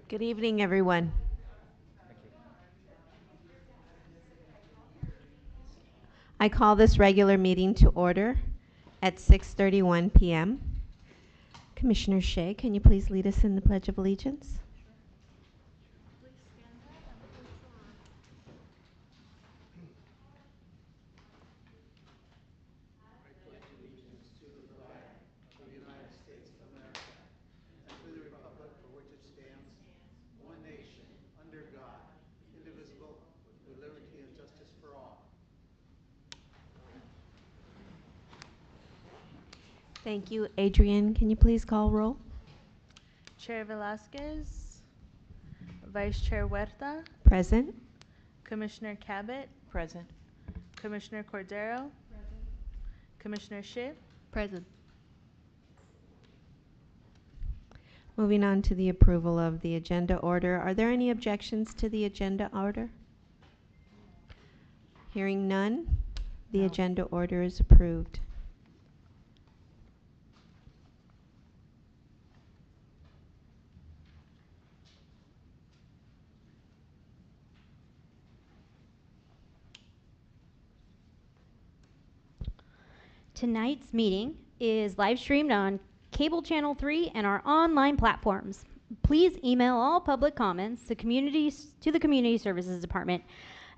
Good evening, everyone. I call this regular meeting to order at 6:31 p.m. Commissioner Shea, can you please lead us in the Pledge of Allegiance? Thank you. Adrian, can you please call roll? Chair Velasquez, Vice Chair Huerta, Present. Commissioner Cabot, Present. Commissioner Cordero, Commissioner Schiff, Present. Moving on to the approval of the agenda order. Are there any objections to the agenda order? Hearing none, the No. agenda order is approved. Tonight's meeting is live streamed on Cable Channel 3 and our online platforms. Please email all public comments to the Community Services Department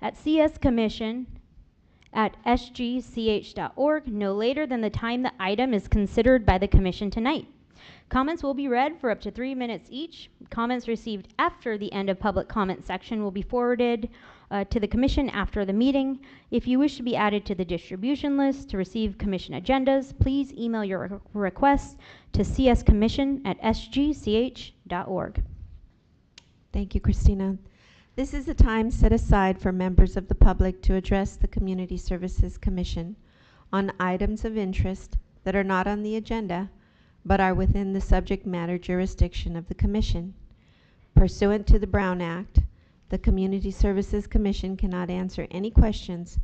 at cscommission@sgch.org no later than the time the item is considered by the Commission tonight. Comments will be read for up to 3 minutes each. Comments received after the end of public comment section will be forwarded to the Commission after the meeting. If you wish to be added to the distribution list to receive Commission agendas, please email your request to cscommission@sgch.org. Thank you, Christina. This is a time set aside for members of the public to address the Community Services Commission on items of interest that are not on the agenda but are within the subject matter jurisdiction of the Commission. Pursuant to the Brown Act, the Community Services Commission cannot answer any questions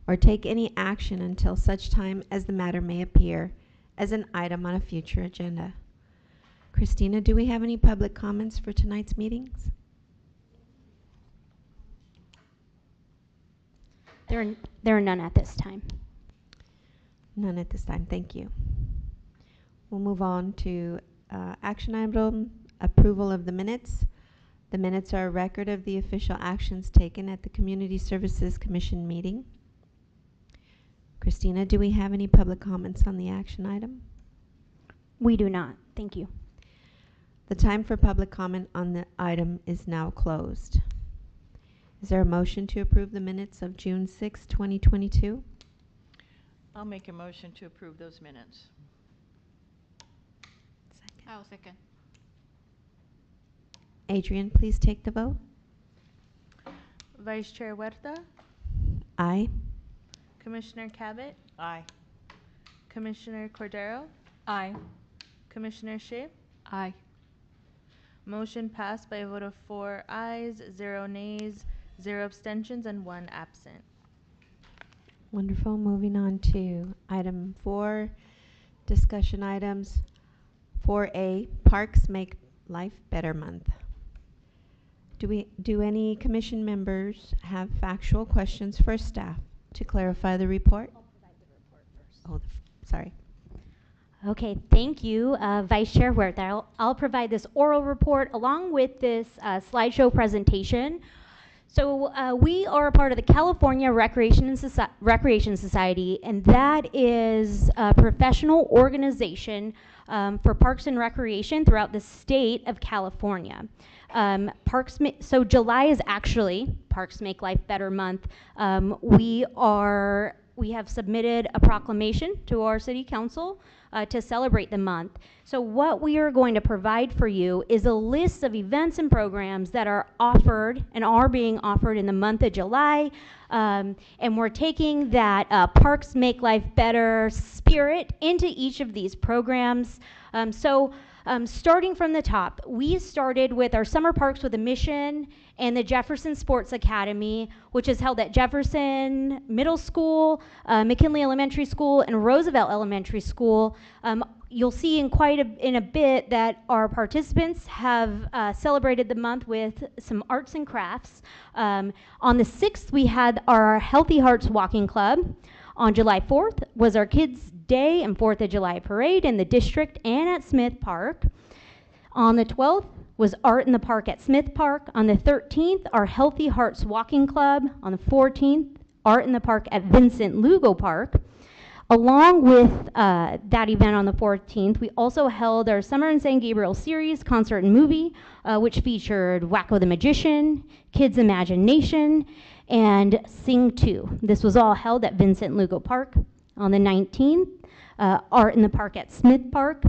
or take any action until such time as the matter may appear as an item on a future agenda. Christina, do we have any public comments for tonight's meetings? There are none at this time. None at this time. Thank you. We'll move on to action item, approval of the minutes. The minutes are a record of the official actions taken at the Community Services Commission meeting. Christina, do we have any public comments on the action item? We do not. Thank you. The time for public comment on the item is now closed. Is there a motion to approve the minutes of June 6, 2022? I'll make a motion to approve those minutes. Second. I'll second. Adrian, please take the vote. Vice Chair Huerta, Aye. Commissioner Cabot, Aye. Commissioner Cordero, Aye. Commissioner Schiff. Aye. Motion passed by a vote of 4 ayes, 0 nays, 0 abstentions, and 1 absent. Wonderful. Moving on to item 4, discussion items. 4A, Parks Make Life Better Month. Do any commission members have factual questions for staff to clarify the report? I'll provide the report first. Oh, sorry. Okay, thank you, Vice Chair Huerta. I'll provide this oral report along with this slideshow presentation. So we are a part of the California Recreation Society, and that is a professional organization for parks and recreation throughout the state of California. So July is actually Parks Make Life Better Month. We have submitted a proclamation to our city council to celebrate the month. So what we are going to provide for you is a list of events and programs that are offered and are being offered in the month of July. And we're taking that Parks Make Life Better spirit into each of these programs. So Starting from the top, we started with our summer parks with a mission and the Jefferson Sports Academy, which is held at Jefferson Middle School, McKinley Elementary School, and Roosevelt Elementary School. You'll see in a bit that our participants have celebrated the month with some arts and crafts. On the 6th, we had our Healthy Hearts Walking Club. On July 4th was our Kids Day and 4th of July parade in the district and at Smith Park. On the 12th was Art in the Park at Smith Park. On the 13th, our Healthy Hearts Walking Club. On the 14th, Art in the Park at Vincent Lugo Park. Along with that event on the 14th, we also held our Summer in San Gabriel series, concert and movie, which featured Wacko the Magician, Kids Imagination, and Sing 2. This was all held at Vincent Lugo Park. On the 19th, Art in the Park at Smith Park.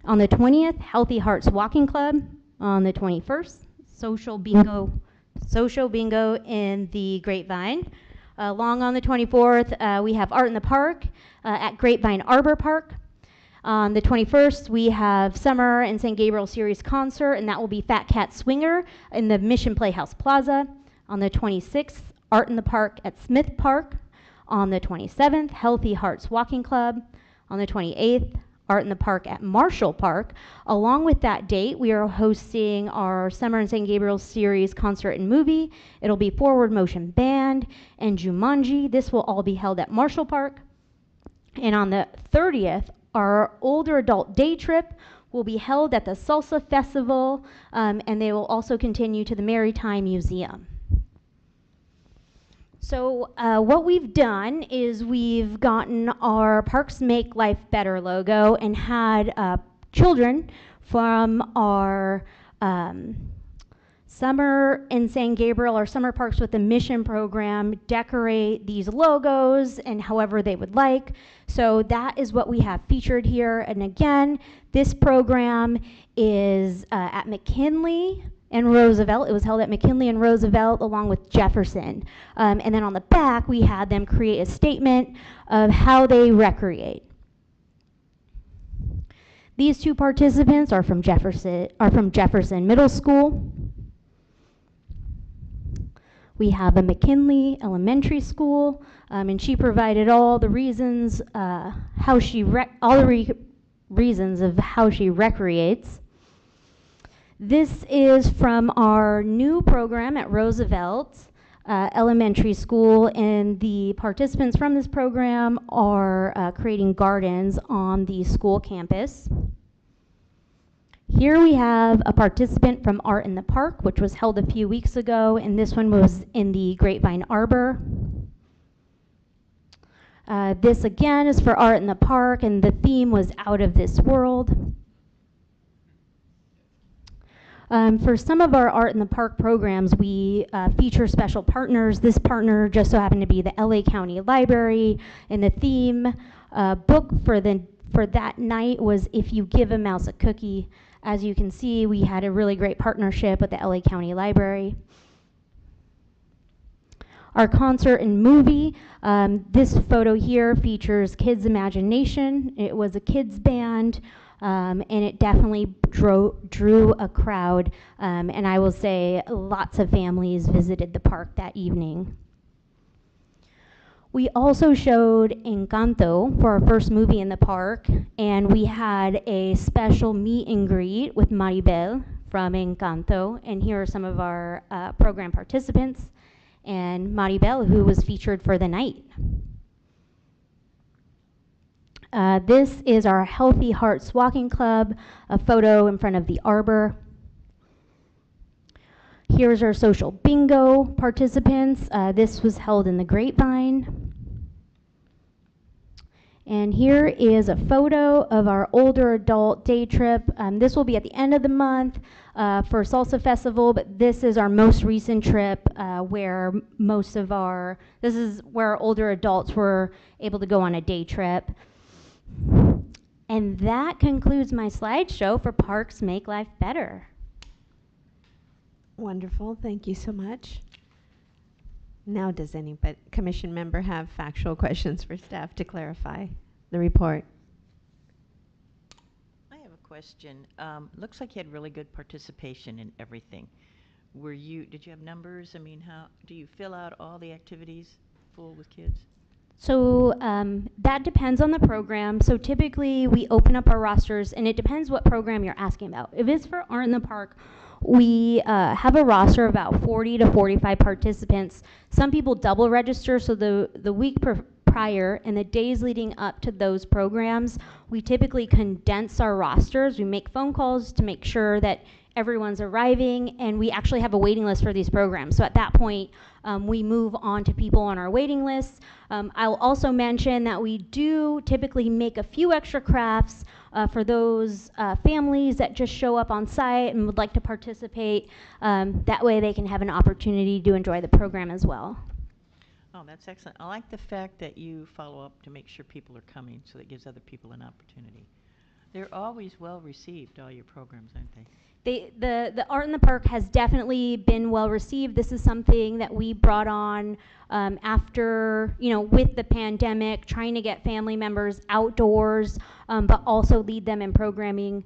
On the 20th, Healthy Hearts Walking Club. On the 21st, Social Bingo in the Grapevine. Along on the 24th, we have Art in the Park at Grapevine Arbor Park. On the 21st, we have Summer in San Gabriel series concert, and that will be Fat Cat Swinger in the Mission Playhouse Plaza. On the 26th, Art in the Park at Smith Park. On the 27th, Healthy Hearts Walking Club. On the 28th, Art in the Park at Marshall Park. Along with that date, we are hosting our Summer in San Gabriel series concert and movie. It'll be Forward Motion Band and Jumanji. This will all be held at Marshall Park. And on the 30th, our older adult day trip will be held at the Salsa Festival, and they will also continue to the Maritime Museum. So what we've done is we've gotten our Parks Make Life Better logo and had children from our Summer in San Gabriel, our Summer Parks with a Mission program, decorate these logos and however they would like. So that is what we have featured here. And again, this program is at McKinley and Roosevelt. It was held at McKinley and Roosevelt along with Jefferson. And then on the back, we had them create a statement of how they recreate. These two participants are from Jefferson Middle School. We have a McKinley Elementary School, and she provided all the reasons reasons of how she recreates. This is from our new program at Roosevelt Elementary School, and the participants from this program are creating gardens on the school campus. Here we have a participant from Art in the Park, which was held a few weeks ago, and this one was in the Grapevine Arbor. This again is for Art in the Park, and the theme was Out of This World. For some of our Art in the Park programs, we feature special partners. This partner just so happened to be the LA County Library, and the theme book for that night was If You Give a Mouse a Cookie. As you can see, we had a really great partnership with the LA County Library. Our concert and movie, this photo here features Kids Imagination. It was a kids band, and it definitely drew a crowd, and I will say lots of families visited the park that evening. We also showed Encanto for our first movie in the park, and we had a special meet and greet with Maribel from Encanto, and here are some of our program participants, and Maribel, who was featured for the night. This is our Healthy Hearts Walking Club, a photo in front of the arbor. Here's our social bingo participants. This was held in the Grapevine. And here is a photo of our older adult day trip. This will be at the end of the month for Salsa Festival, but this is our most recent trip where this is where older adults were able to go on a day trip. And that concludes my slideshow for Parks Make Life Better. Wonderful, thank you so much. Now, does any commission member have factual questions for staff to clarify the report? I have a question. Looks like you had really good participation in everything. Did you have numbers? I mean, how do you fill out all the activities full with kids? So that depends on the program. So typically we open up our rosters, and it depends what program you're asking about. If it's for Art in the Park, we have a roster of about 40 to 45 participants. Some people double register, so the week prior and the days leading up to those programs, we typically condense our rosters. We make phone calls to make sure that everyone's arriving, and we actually have a waiting list for these programs. So at that point, we move on to people on our waiting list. I'll also mention that we do typically make a few extra crafts for those families that just show up on site and would like to participate. That way they can have an opportunity to enjoy the program as well. Oh, that's excellent. I like the fact that you follow up to make sure people are coming, so that gives other people an opportunity. They're always well received, all your programs, aren't they? The Art in the Park has definitely been well received. This is something that we brought on after, with the pandemic, trying to get family members outdoors, but also lead them in programming.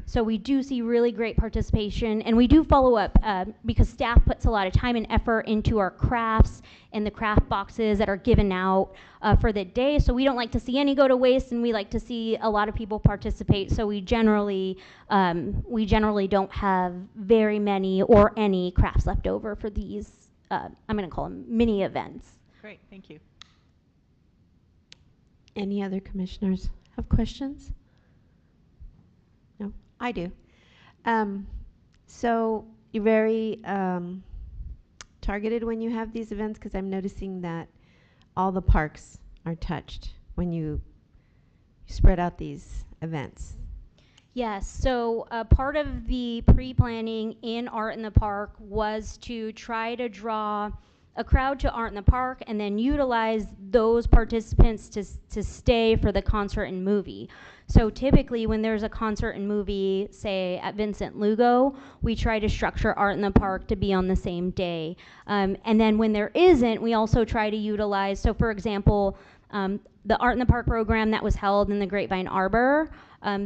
So we do see really great participation, and we do follow up because staff puts a lot of time and effort into our crafts and the craft boxes that are given out for the day. So we don't like to see any go to waste, and we like to see a lot of people participate. So we generally don't have very many or any crafts left over for these, I'm going to call them mini events. Great, thank you. Any other commissioners have questions? No, I do. So you're very targeted when you have these events, because I'm noticing that all the parks are touched when you spread out these events. Yes, so part of the pre-planning in Art in the Park was to try to draw a crowd to Art in the Park and then utilize those participants to stay for the concert and movie. So typically when there's a concert and movie, say at Vincent Lugo, we try to structure Art in the Park to be on the same day. And then when there isn't, we also try to utilize, so for example, the Art in the Park program that was held in the Grapevine Arbor,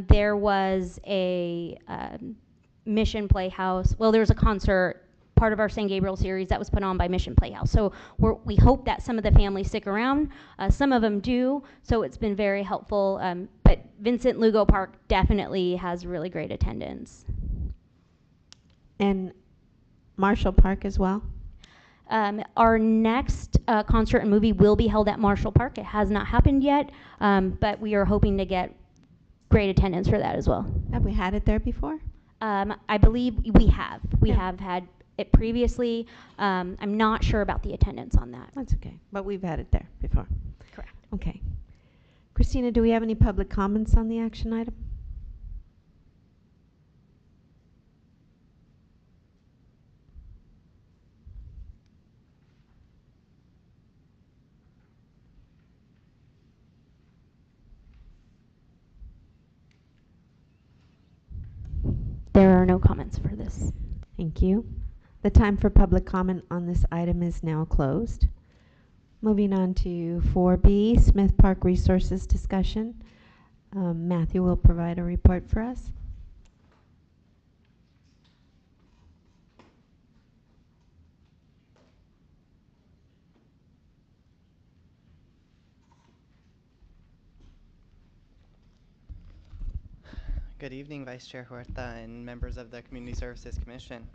there was a Mission Playhouse, well, there was a concert, part of our San Gabriel series that was put on by Mission Playhouse. So we hope that some of the families stick around. Some of them do, so it's been very helpful. But Vincent Lugo Park definitely has really great attendance. And Marshall Park as well? Our next concert and movie will be held at Marshall Park. It has not happened yet, but we are hoping to get great attendance for that as well. Have we had it there before? I believe we have. We Yeah. have had it previously. I'm not sure about the attendance on that. That's okay, but we've had it there before. Correct. Okay. Christina, do we have any public comments on the action item? There are no comments for this. Thank you. The time for public comment on this item is now closed. Moving on to 4B, Smith Park Resources Discussion. Matthew will provide a report for us. Good evening, Vice Chair Huerta and members of the Community Services Commission.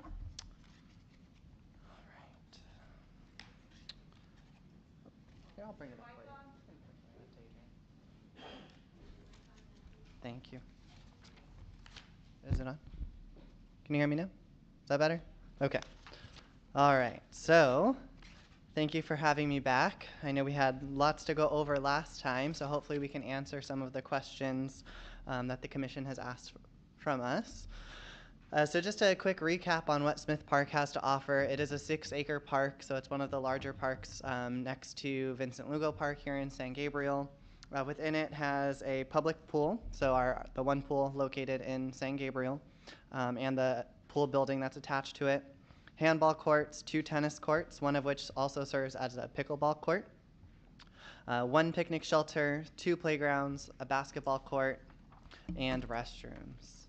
All right. Here, I'll bring it up for you. Thank you. Is it on? Can you hear me now? Is that better? Okay. All right. So, thank you for having me back. I know we had lots to go over last time, so hopefully we can answer some of the questions that the Commission has asked from us. So just a quick recap on what Smith Park has to offer. It is a 6-acre park, so it's one of the larger parks next to Vincent Lugo Park here in San Gabriel. Within it has a public pool, so the one pool located in San Gabriel, and the pool building that's attached to it. Handball courts, 2 tennis courts, one of which also serves as a pickleball court. 1 picnic shelter, 2 playgrounds, a basketball court, and restrooms.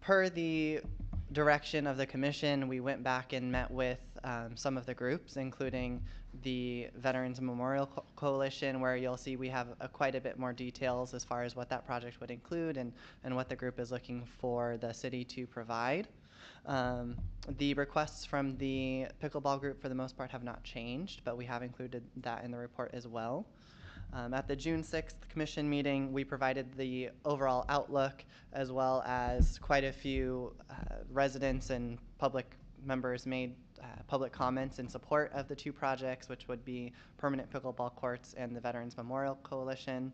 Per the direction of the commission, we went back and met with some of the groups, including the Veterans Memorial Coalition, where you'll see we have quite a bit more details as far as what that project would include and what the group is looking for the city to provide. The requests from the pickleball group for the most part have not changed, but we have included that in the report as well. At the June 6th commission meeting, we provided the overall outlook as well as quite a few residents and public members made public comments in support of the two projects, which would be permanent pickleball courts and the Veterans Memorial Coalition.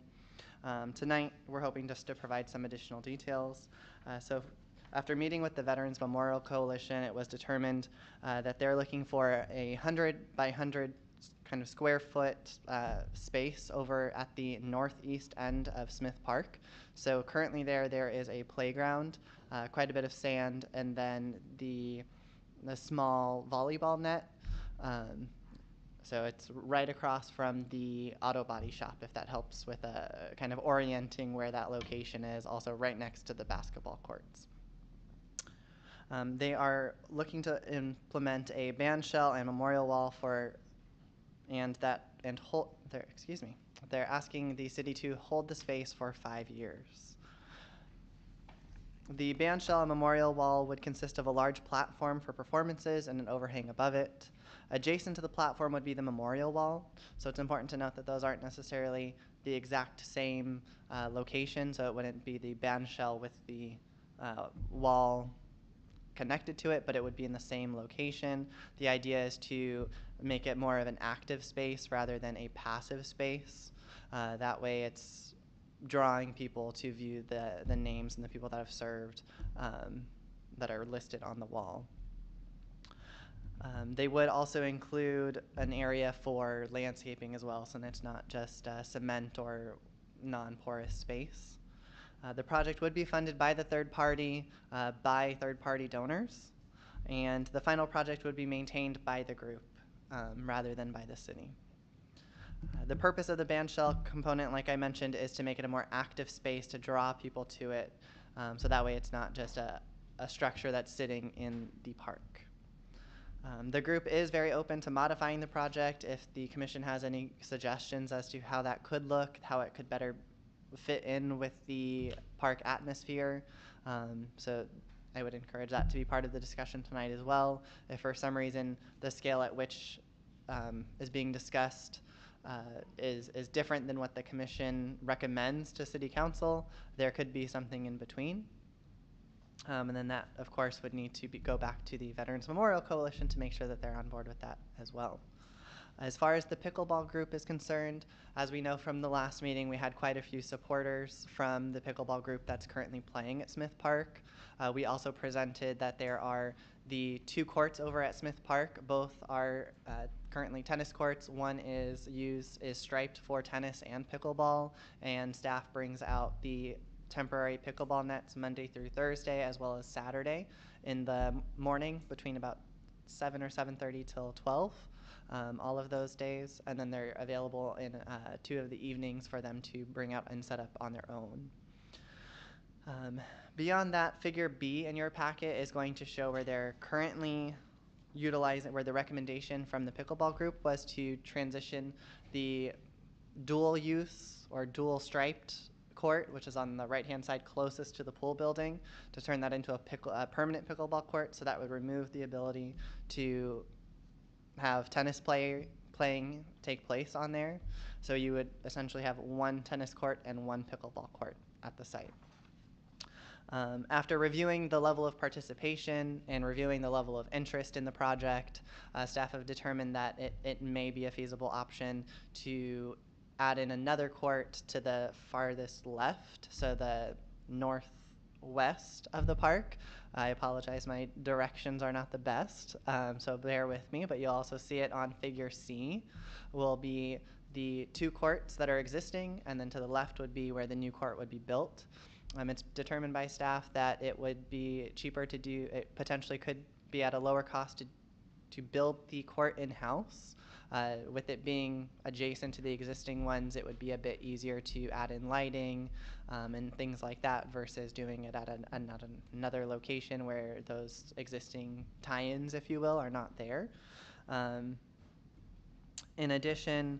Tonight, we're hoping just to provide some additional details. So after meeting with the Veterans Memorial Coalition, it was determined that they're looking for a 100 by 100 kind of square foot space over at the northeast end of Smith Park. So currently there is a playground, quite a bit of sand, and then the small volleyball net. So it's right across from the auto body shop, if that helps with kind of orienting where that location is, also right next to the basketball courts. They are looking to implement a bandshell and memorial wall they're asking the city to hold the space for 5 years. The bandshell and memorial wall would consist of a large platform for performances and an overhang above it. Adjacent to the platform would be the memorial wall, so it's important to note that those aren't necessarily the exact same location, so it wouldn't be the bandshell with the wall connected to it, but it would be in the same location. The idea is to make it more of an active space rather than a passive space. That way it's drawing people to view the names and the people that have served that are listed on the wall. They would also include an area for landscaping as well, so it's not just cement or non-porous space. The project would be funded by the third party, by third-party donors, and the final project would be maintained by the group rather than by the city. The purpose of the bandshell component, like I mentioned, is to make it a more active space to draw people to it, so that way it's not just a structure that's sitting in the park. The group is very open to modifying the project if the commission has any suggestions as to how that could look, how it could better fit in with the park atmosphere. So I would encourage that to be part of the discussion tonight as well. If for some reason the scale at which is being discussed is different than what the commission recommends to city council, there could be something in between. And then that, of course, would need to go back to the Veterans Memorial Coalition to make sure that they're on board with that as well. As far as the pickleball group is concerned, as we know from the last meeting, we had quite a few supporters from the pickleball group that's currently playing at Smith Park. We also presented that there are the 2 courts over at Smith Park. Both are currently tennis courts. One is striped for tennis and pickleball, and staff brings out the temporary pickleball nets Monday through Thursday as well as Saturday in the morning between about 7 or 7:30 till 12. All of those days, and then they're available in 2 of the evenings for them to bring out and set up on their own. Beyond that, figure B in your packet is going to show where they're currently utilizing, where the recommendation from the pickleball group was to transition the dual use or dual striped court, which is on the right-hand side closest to the pool building, to turn that into a permanent pickleball court. So that would remove the ability to have tennis playing take place on there. So you would essentially have 1 tennis court and 1 pickleball court at the site. After reviewing the level of participation and reviewing the level of interest in the project, staff have determined that it may be a feasible option to add in another court to the farthest left, so the northwest of the park. I apologize, my directions are not the best, so bear with me, but you'll also see it on figure C will be the 2 courts that are existing, and then to the left would be where the new court would be built. It's determined by staff that it would be cheaper to do, it potentially could be at a lower cost to build the court in-house With it being adjacent to the existing ones, it would be a bit easier to add in lighting and things like that versus doing it at another location where those existing tie-ins, if you will, are not there. In addition,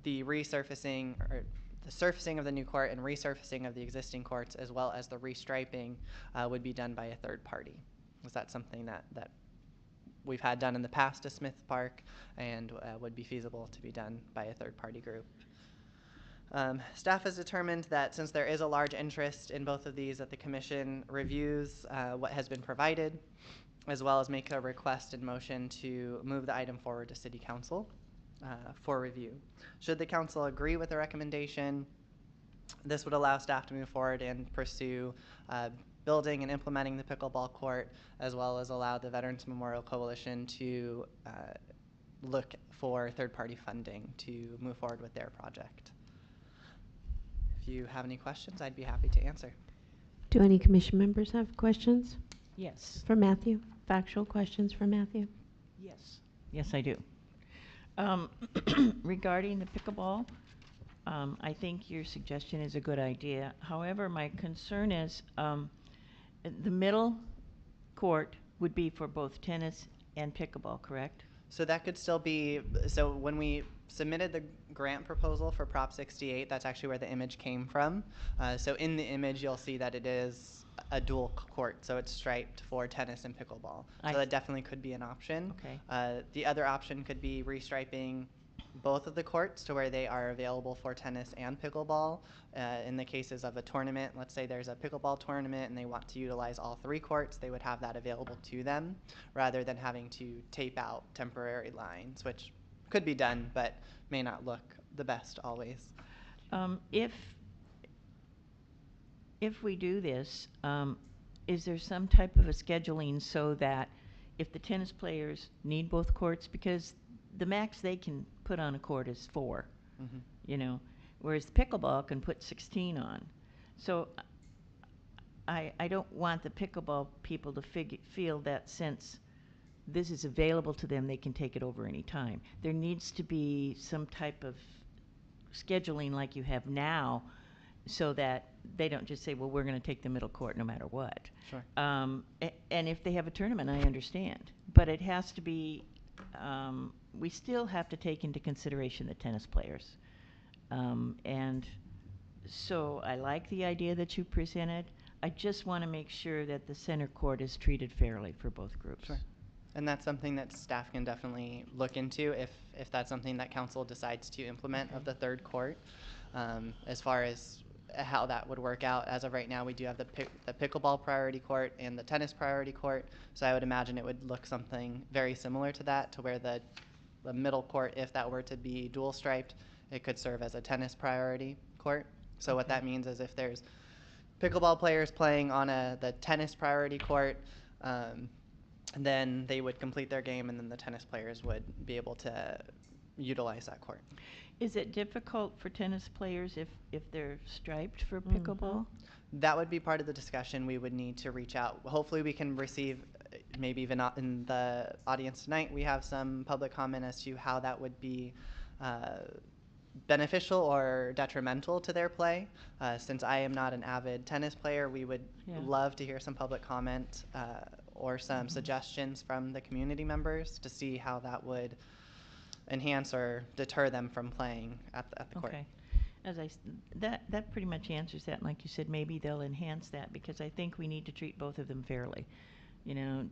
the resurfacing or the surfacing of the new court and resurfacing of the existing courts, as well as the restriping, would be done by a third party. Is that something that we've had done in the past to Smith Park and would be feasible to be done by a third party group? Staff has determined that since there is a large interest in both of these, that the commission reviews what has been provided, as well as make a request and motion to move the item forward to City Council for review. Should the council agree with the recommendation, this would allow staff to move forward and pursue building and implementing the pickleball court, as well as allow the Veterans Memorial Coalition to look for third-party funding to move forward with their project. If you have any questions, I'd be happy to answer. Do any commission members have questions Yes. for Matthew? Factual questions for Matthew? Yes. Yes, I do. Regarding the pickleball, I think your suggestion is a good idea. However, my concern is the middle court would be for both tennis and pickleball, correct? So that could still be, so when we submitted the grant proposal for Prop 68, that's actually where the image came from. So in the image, you'll see that it is a dual court, so it's striped for tennis and pickleball. So that definitely could be an option. Okay. The other option could be restriping both of the courts to where they are available for tennis and pickleball. In the cases of a tournament, let's say there's a pickleball tournament and they want to utilize all three courts, they would have that available to them rather than having to tape out temporary lines, which could be done but may not look the best always. If we do this, is there some type of a scheduling so that if the tennis players need both courts, because the max they can put on a court is 4, you know, whereas the pickleball can put 16 on. So I don't want the pickleball people to feel that since this is available to them, they can take it over any time. There needs to be some type of scheduling like you have now so that they don't just say, well, we're going to take the middle court no matter what. Sure. And if they have a tournament, I understand. But it has to be, we still have to take into consideration the tennis players. And so I like the idea that you presented. I just want to make sure that the center court is treated fairly for both groups. Sure. And that's something that staff can definitely look into if that's something that council decides to implement of the third court. As far as how that would work out, as of right now, we do have the pickleball priority court and the tennis priority court. So I would imagine it would look something very similar to that, to where the middle court, if that were to be dual striped, it could serve as a tennis priority court. So what that means is if there's pickleball players playing on the tennis priority court, then they would complete their game, and then the tennis players would be able to utilize that court. Is it difficult for tennis players if they're striped for pickleball? That would be part of the discussion. We would need to reach out. Hopefully we can receive, maybe even in the audience tonight, we have some public comment as to how that would be beneficial or detrimental to their play. Since I am not an avid tennis player, we would love to hear some public comment or some suggestions from the community members to see how that would enhance or deter them from playing at the court. Okay. That pretty much answers that. And like you said, maybe they'll enhance that, because I think we need to treat both of them fairly. You know,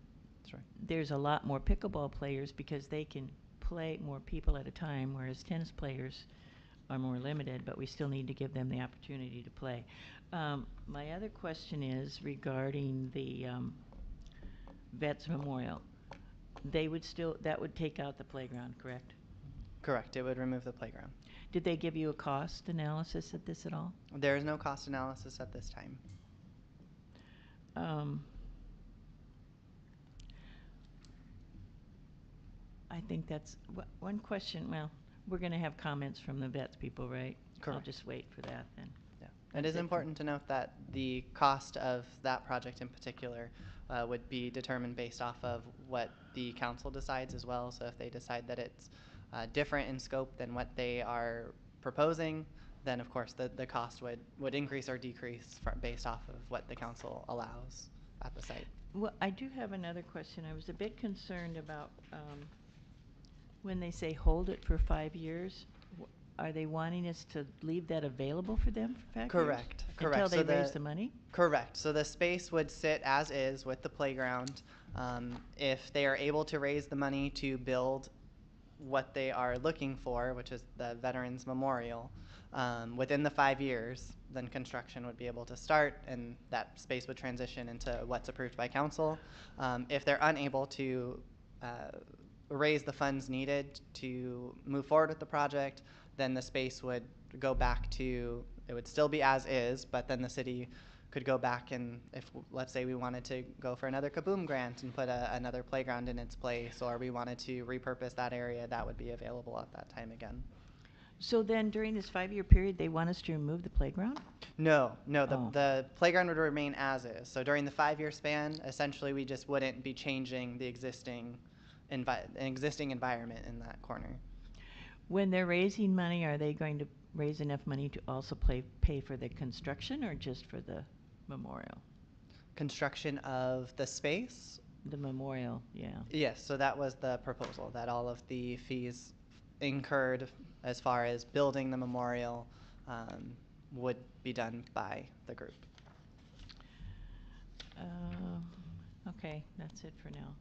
That's right. There's a lot more pickleball players because they can play more people at a time, whereas tennis players are more limited, but we still need to give them the opportunity to play. My other question is regarding the Vets Memorial. That would take out the playground, correct? Correct. It would remove the playground. Did they give you a cost analysis at this at all? There is no cost analysis at this time. I think that's one question. Well, we're going to have comments from the vets people, right? Correct. I'll just wait for that then. Yeah. It is important to note that the cost of that project in particular would be determined based off of what the council decides as well. So if they decide that it's different in scope than what they are proposing, then of course the cost would increase or decrease based off of what the council allows at the site. Well, I do have another question. I was a bit concerned about when they say hold it for 5 years. Are they wanting us to leave that available for them for 5 years? Correct. Until they So raise the money? Correct. So the space would sit as is with the playground. If they are able to raise the money to build what they are looking for, which is the Veterans Memorial, within the 5 years, then construction would be able to start and that space would transition into what's approved by council. If they're unable to raise the funds needed to move forward with the project, then the space would go back to, it would still be as is, but then the city could go back and if, let's say we wanted to go for another Kaboom grant and put another playground in its place, or we wanted to repurpose that area, that would be available at that time again. So then during this 5-year period, they want us to remove the playground? No, Oh. the playground would remain as is. So during the 5-year span, essentially we just wouldn't be changing the existing environment in that corner. When they're raising money, are they going to raise enough money to also pay for the construction or just for the memorial? Construction of the space? The memorial, yeah. Yes, so that was the proposal, that all of the fees incurred as far as building the memorial would be done by the group. Okay, that's it for now.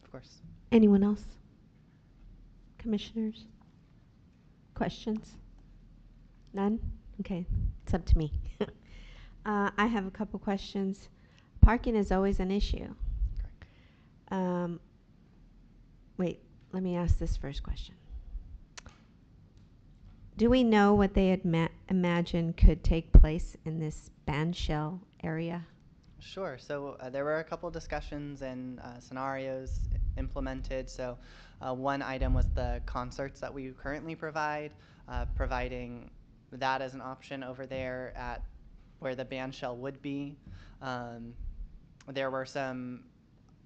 Of course. Anyone else? Commissioners? Questions? None? Okay, it's up to me. I have a couple questions. Parking is always an issue. Wait, let me ask this first question. Do we know what they imagine could take place in this Bandshell area? Sure. So there were a couple discussions and scenarios implemented. So one item was the concerts that we currently provide, providing that as an option over there at where the Bandshell would be. There were some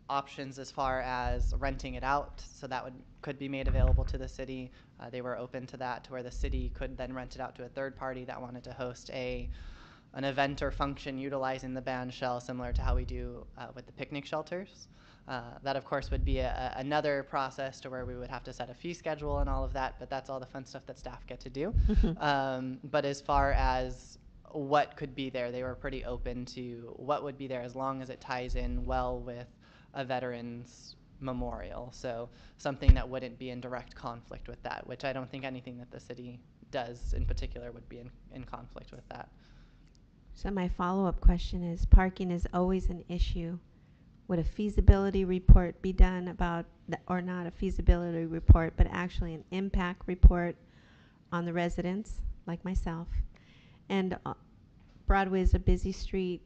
options as far as renting it out, so that could be made available to the city. They were open to that, to where the city could then rent it out to a third party that wanted to host an event or function utilizing the Bandshell, similar to how we do with the picnic shelters. That of course would be another process to where we would have to set a fee schedule and all of that, but that's all the fun stuff that staff get to do. But as far as what could be there, they were pretty open to what would be there as long as it ties in well with a veterans memorial. So something that wouldn't be in direct conflict with that, which I don't think anything that the city does in particular would be in conflict with that. So my follow-up question is, parking is always an issue. Would a feasibility report be done about, or not a feasibility report, but actually an impact report on the residents, like myself? And Broadway is a busy street.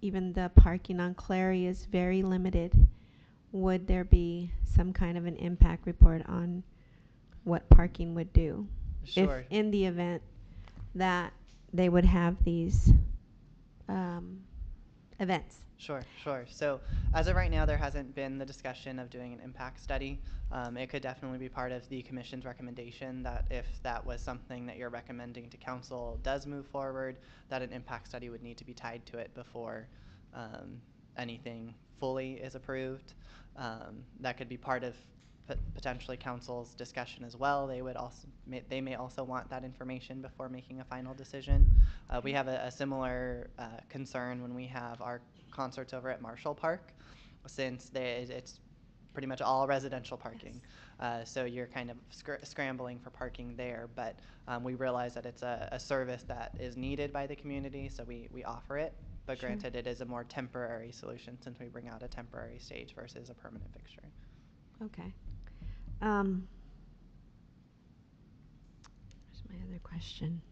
Even the parking on Clary is very limited. Would there be some kind of an impact report on what parking would do? Sure. If in the event that they would have these events. Sure. So as of right now, there hasn't been the discussion of doing an impact study. It could definitely be part of the commission's recommendation that if that was something that you're recommending to council does move forward, that an impact study would need to be tied to it before anything fully is approved. That could be part of potentially council's discussion as well. They may also want that information before making a final decision. We have a similar concern when we have our concerts over at Marshall Park, since it's pretty much all residential parking. So you're kind of scrambling for parking there, but we realize that it's a service that is needed by the community, so we offer it. But Sure. Granted, it is a more temporary solution since we bring out a temporary stage versus a permanent fixture. Okay. Where's my other question?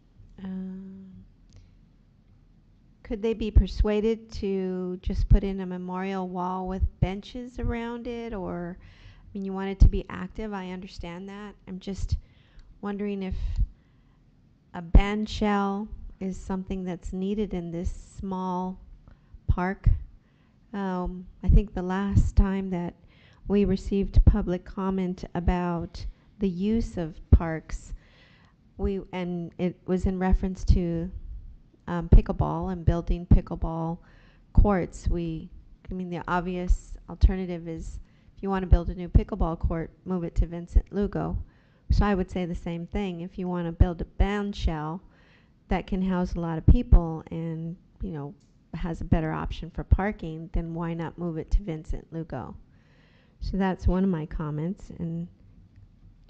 Could they be persuaded to just put in a memorial wall with benches around it? Or, I mean, you want it to be active, I understand that. I'm just wondering if a bandshell is something that's needed in this small park. I think the last time that we received public comment about the use of parks, and it was in reference to pickleball and building pickleball courts. I mean, the obvious alternative is if you want to build a new pickleball court, move it to Vincent Lugo. So I would say the same thing. If you want to build a Bandshell that can house a lot of people and, you know, has a better option for parking, then why not move it to Vincent Lugo? So that's one of my comments. And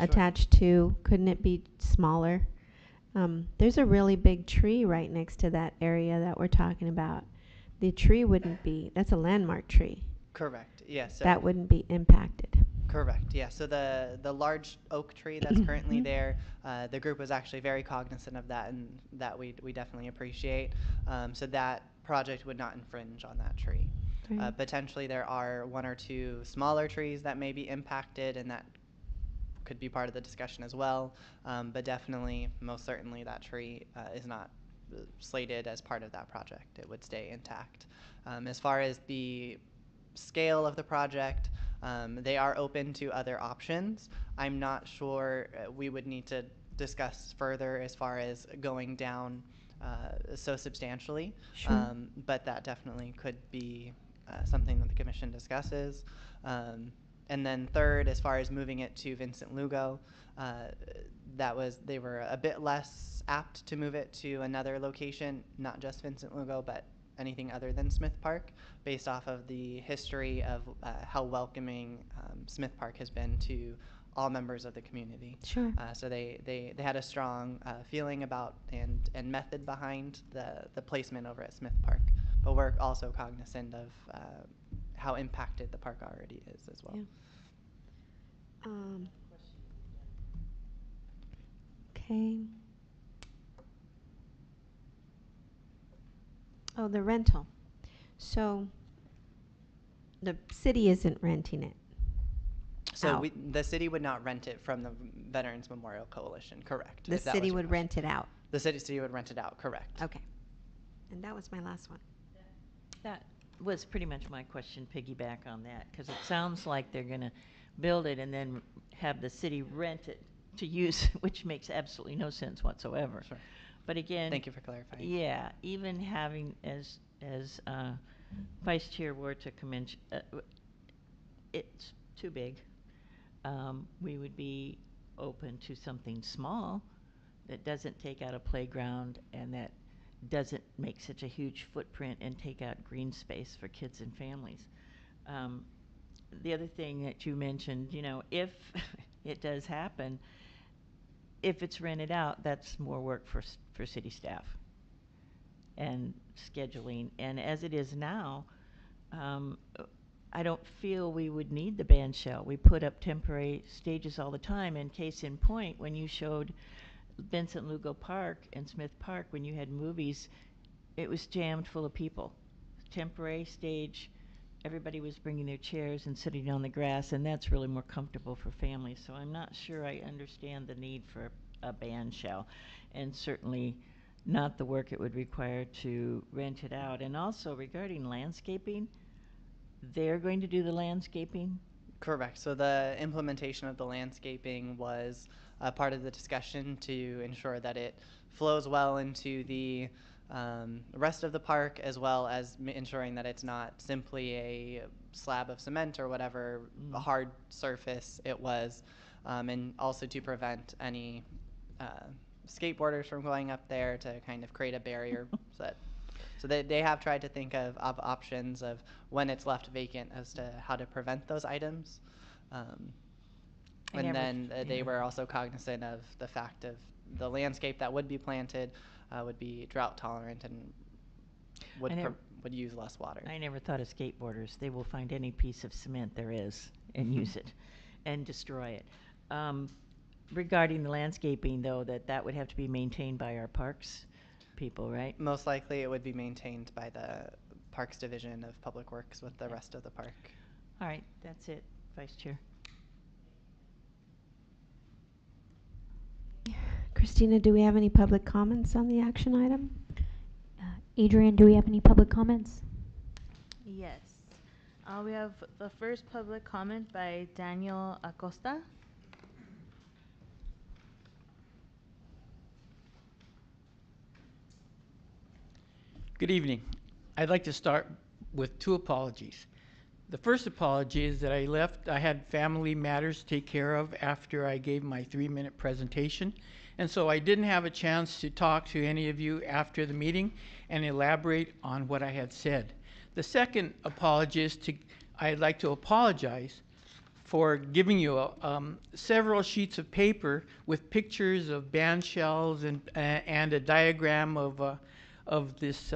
Sure. attached to, couldn't it be smaller? There's a really big tree right next to that area that we're talking about. The tree wouldn't be, that's a landmark tree. Correct. Yes. That wouldn't be impacted. Correct. Yeah. So the large oak tree that's currently there, the group was actually very cognizant of that, and that we definitely appreciate. So that project would not infringe on that tree. Right. Potentially, there are one or two smaller trees that may be impacted, and that could be part of the discussion as well. But definitely, most certainly, that tree is not slated as part of that project. It would stay intact. As far as the scale of the project, they are open to other options. I'm not sure we would need to discuss further as far as going down so substantially. Sure. But that definitely could be something that the commission discusses. And then third, as far as moving it to Vincent Lugo, they were a bit less apt to move it to another location, not just Vincent Lugo, but anything other than Smith Park, based off of the history of how welcoming Smith Park has been to all members of the community. Sure. So they had a strong feeling about and method behind the placement over at Smith Park. But we're also cognizant of how impacted the park already is as well. Yeah. Okay. Oh, the rental. So the city isn't renting it. So out. The city would not rent it from the Veterans Memorial Coalition, correct? The if that city was your would question. rent it out. The city would rent it out, correct. Okay. And that was my last one. That was pretty much my question, piggyback on that, because it sounds like they're going to build it and then have the city rent it to use, which makes absolutely no sense whatsoever. Sure. But again, Thank you for clarifying. yeah, even having as Vice Chair Warta mentioned, it's too big. We would be open to something small that doesn't take out a playground and that doesn't make such a huge footprint and take out green space for kids and families. The other thing that you mentioned, you know, if it does happen, if it's rented out, that's more work for city staff and scheduling. And as it is now, I don't feel we would need the bandshell. We put up temporary stages all the time. And case in point, when you showed Vincent Lugo Park and Smith Park, when you had movies, it was jammed full of people. Temporary stage, everybody was bringing their chairs and sitting on the grass, and that's really more comfortable for families. So I'm not sure I understand the need for a bandshell, and certainly not the work it would require to rent it out. And also regarding landscaping, they're going to do the landscaping? Correct. So the implementation of the landscaping was part of the discussion to ensure that it flows well into the rest of the park, as well as ensuring that it's not simply a slab of cement or whatever hard surface it was, and also to prevent any skateboarders from going up there, to kind of create a barrier. So they have tried to think of options of when it's left vacant as to how to prevent those items. And then they were also cognizant of the fact of the landscape that would be planted would be drought tolerant and would use less water. I never thought of skateboarders. They will find any piece of cement there is and use it and destroy it. Regarding the landscaping, though, that would have to be maintained by our parks people, right? Most likely it would be maintained by the Parks Division of Public Works with the rest of the park. All right, that's it, Vice Chair. Christina, do we have any public comments on the action item? Adrian, do we have any public comments? Yes. We have the first public comment by Daniel Acosta. Good evening. I'd like to start with two apologies. The first apology is that I had family matters to take care of after I gave my 3-minute presentation, and so I didn't have a chance to talk to any of you after the meeting and elaborate on what I had said. The second apology is I'd like to apologize for giving you several sheets of paper with pictures of bandshells and a diagram of this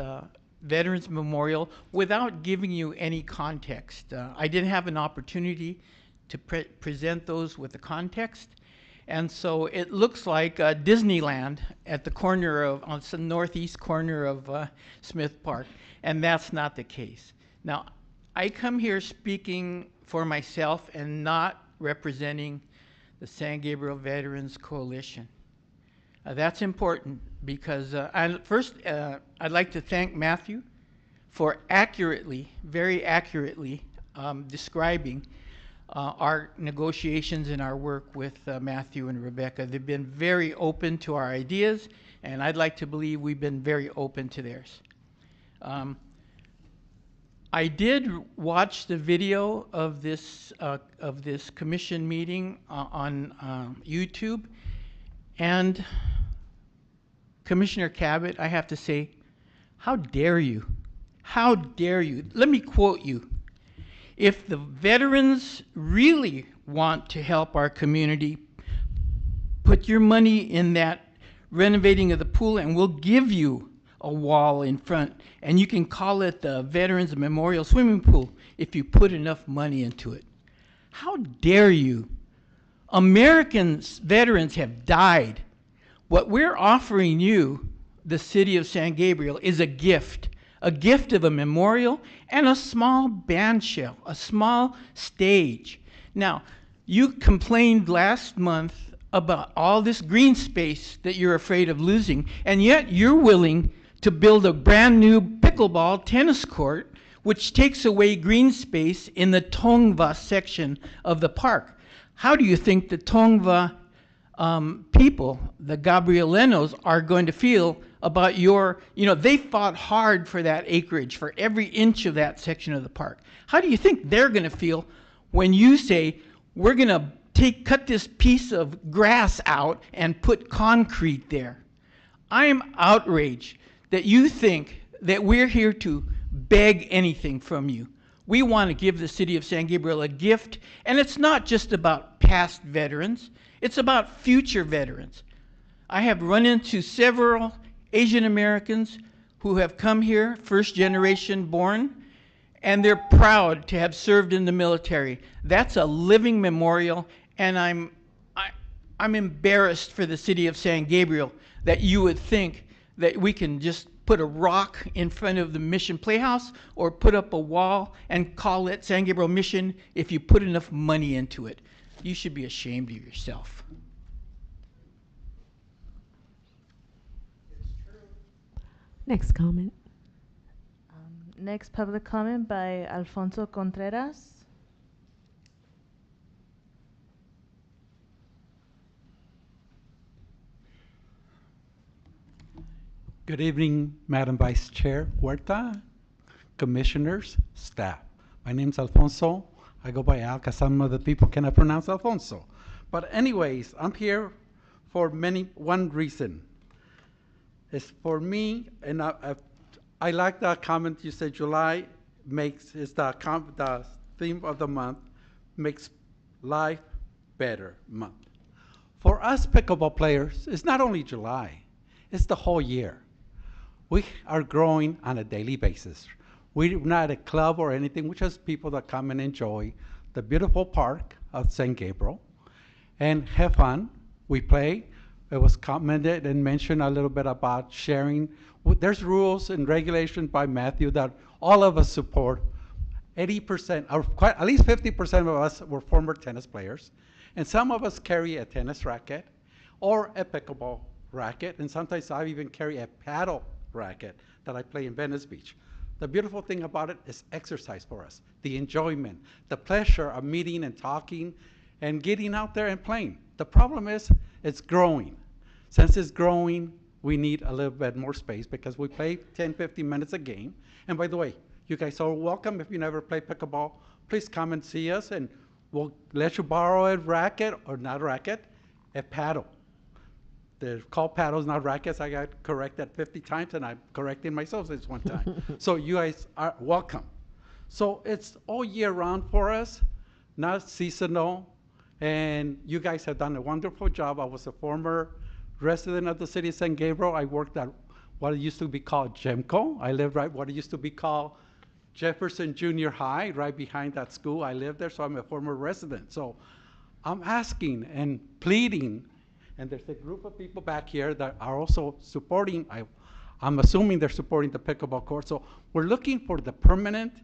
Veterans Memorial without giving you any context. I didn't have an opportunity to present those with the context, and so it looks like Disneyland at the corner on the northeast corner of Smith Park, and that's not the case. Now, I come here speaking for myself and not representing the San Gabriel Veterans Coalition. That's important because first, I'd like to thank Matthew for very accurately describing our negotiations and our work with Matthew and Rebecca. They've been very open to our ideas, and I'd like to believe we've been very open to theirs. I did watch the video of this commission meeting on YouTube, and Commissioner Cabot, I have to say, how dare you? How dare you? Let me quote you. If the veterans really want to help our community, put your money in that renovating of the pool and we'll give you a wall in front, and you can call it the Veterans Memorial Swimming Pool if you put enough money into it. How dare you? Americans, veterans have died. What we're offering you, the city of San Gabriel, is a gift of a memorial and a small bandshell, a small stage. Now, you complained last month about all this green space that you're afraid of losing, and yet you're willing to build a brand new pickleball tennis court, which takes away green space in the Tongva section of the park. How do you think the Tongva people, the Gabrielenos, are going to feel about they fought hard for that acreage, for every inch of that section of the park. How do you think they're going to feel when you say, we're going to cut this piece of grass out and put concrete there? I am outraged that you think that we're here to beg anything from you. We want to give the city of San Gabriel a gift, and it's not just about past veterans. It's about future veterans. I have run into several Asian Americans who have come here, first generation born, and they're proud to have served in the military. That's a living memorial, and I'm embarrassed for the city of San Gabriel that you would think that we can just put a rock in front of the Mission Playhouse or put up a wall and call it San Gabriel Mission if you put enough money into it. You should be ashamed of yourself. Next comment. Next public comment by Alfonso Contreras. Good evening, Madam Vice Chair Huerta, commissioners, staff. My name's Alfonso. I go by Al because some of the people cannot pronounce Alfonso. But anyways, I'm here for one reason. It's for me, and I like the comment you said July is the theme of the month, makes life better month. For us pickleball players, it's not only July, it's the whole year. We are growing on a daily basis. We're not a club or anything, we're just people that come and enjoy the beautiful park of St. Gabriel and have fun. We play. It was commented and mentioned a little bit about sharing. There's rules and regulations by Matthew that all of us support. 80%, or at least 50% of us were former tennis players, and some of us carry a tennis racket or a pickleball racket, and sometimes I even carry a paddle racket that I play in Venice Beach. The beautiful thing about it is exercise for us, the enjoyment, the pleasure of meeting and talking and getting out there and playing. The problem is it's growing. Since it's growing, we need a little bit more space because we play 10, 15 minutes a game. And by the way, you guys are welcome. If you never play pickleball, please come and see us, and we'll let you borrow a racket, or not racket, a paddle. They're called paddles, not rackets. I got corrected 50 times, and I'm correcting myself this one time. So you guys are welcome. So it's all year round for us, not seasonal. And you guys have done a wonderful job. I was a former resident of the city of San Gabriel. I worked at what used to be called Gemco. I lived right what it used to be called Jefferson Junior High, right behind that school. I lived there, so I'm a former resident. So I'm asking and pleading, and there's a group of people back here that are also supporting, I'm assuming they're supporting the pickleball court. So we're looking for the permanent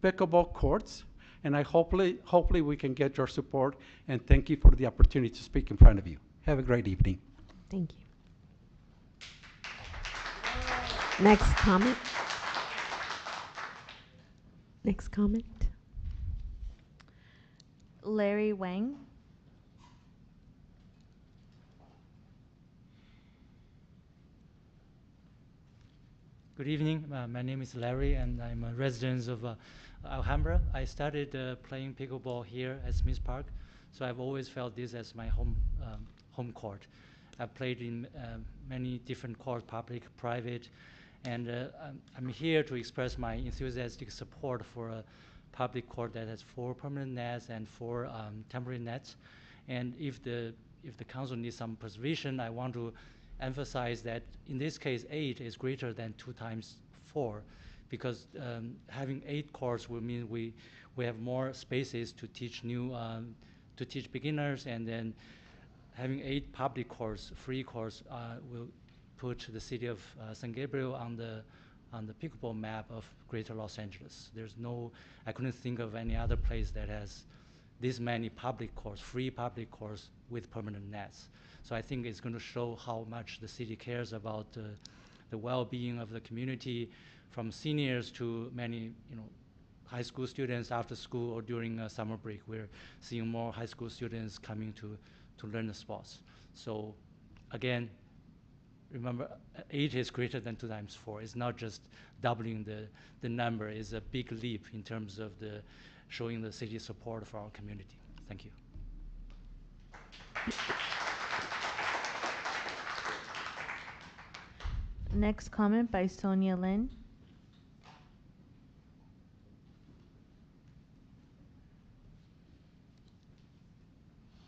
pickleball courts, and hopefully we can get your support, and thank you for the opportunity to speak in front of you. Have a great evening. Thank you. Next comment. Next comment. Larry Wang. Good evening. My name is Larry, and I'm a resident of Alhambra. I started playing pickleball here at Smith Park, so I've always felt this as my home court. I've played in many different courts, public, private, and I'm here to express my enthusiastic support for a public court that has 4 permanent nets and 4 temporary nets. And if the council needs some preservation, I want to emphasize that in this case 8 is greater than 2 times 4, because having 8 courts will mean we have more spaces to teach to teach beginners, and then having 8 public courts, free courts, will put the city of San Gabriel on the pickleball map of Greater Los Angeles. I couldn't think of any other place that has this many public courts, free public courts with permanent nets. So I think it's going to show how much the city cares about the well-being of the community, from seniors to many, high school students after school or during summer break. We're seeing more high school students coming to learn the sports. So again, remember, 8 is greater than 2 times 4. It's not just doubling the number. It's a big leap in terms of showing the city's support for our community. Thank you. Next comment by Sonia Lin.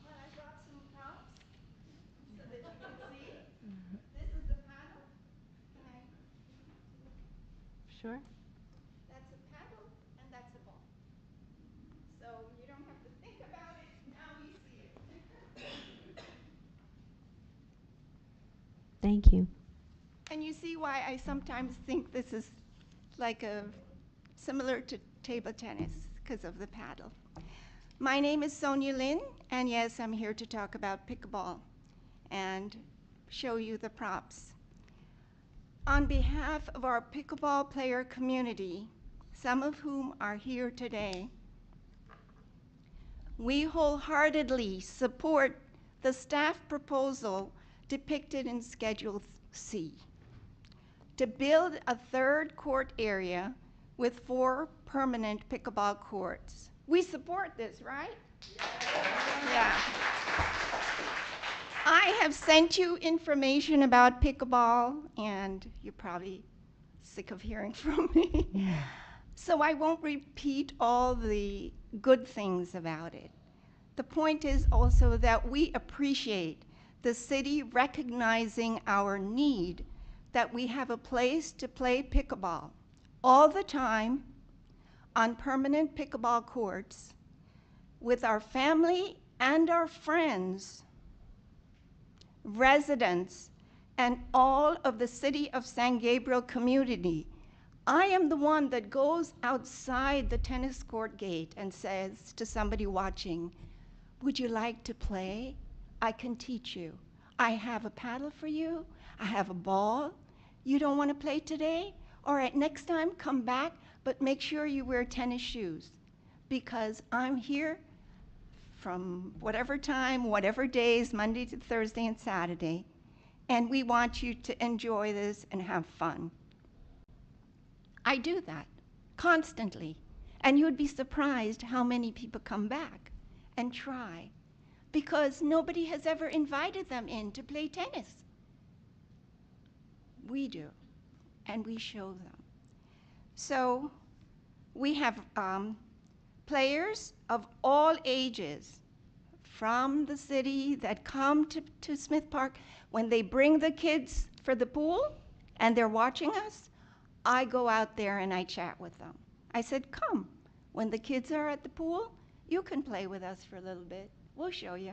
Well, I brought some props so that you can see. This is the paddle. Can I? Sure. That's a paddle and that's a ball. So you don't have to think about it. Now you see it. Thank you. And you see why I sometimes think this is like similar to table tennis because of the paddle. My name is Sonia Lin, and yes, I'm here to talk about pickleball and show you the props. On behalf of our pickleball player community, some of whom are here today, we wholeheartedly support the staff proposal depicted in Schedule C to build a 3rd court area with 4 permanent pickleball courts. We support this, right? Yeah. I have sent you information about pickleball, and you're probably sick of hearing from me. So I won't repeat all the good things about it. The point is also that we appreciate the city recognizing our need that we have a place to play pickleball all the time on permanent pickleball courts with our family and our friends, residents, and all of the city of San Gabriel community. I am the one that goes outside the tennis court gate and says to somebody watching, would you like to play? I can teach you. I have a paddle for you. I have a ball. You don't want to play today? All right, next time come back, but make sure you wear tennis shoes, because I'm here from whatever time, whatever days, Monday to Thursday and Saturday, and we want you to enjoy this and have fun. I do that constantly, and you would be surprised how many people come back and try, because nobody has ever invited them in to play tennis. We do, and we show them. So we have players of all ages from the city that come to Smith Park. When they bring the kids for the pool and they're watching us, I go out there and I chat with them. I said, come, when the kids are at the pool, you can play with us for a little bit. We'll show you.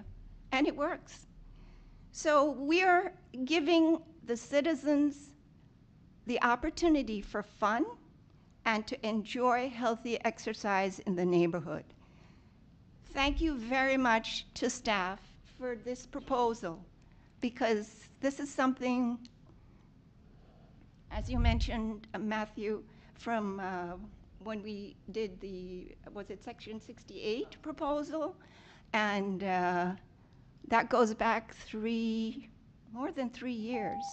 And it works. So we're giving the citizens the opportunity for fun and to enjoy healthy exercise in the neighborhood. Thank you very much to staff for this proposal, because this is something, as you mentioned, Matthew, from when we did the, was it Section 68 proposal? And that goes back more than 3 years.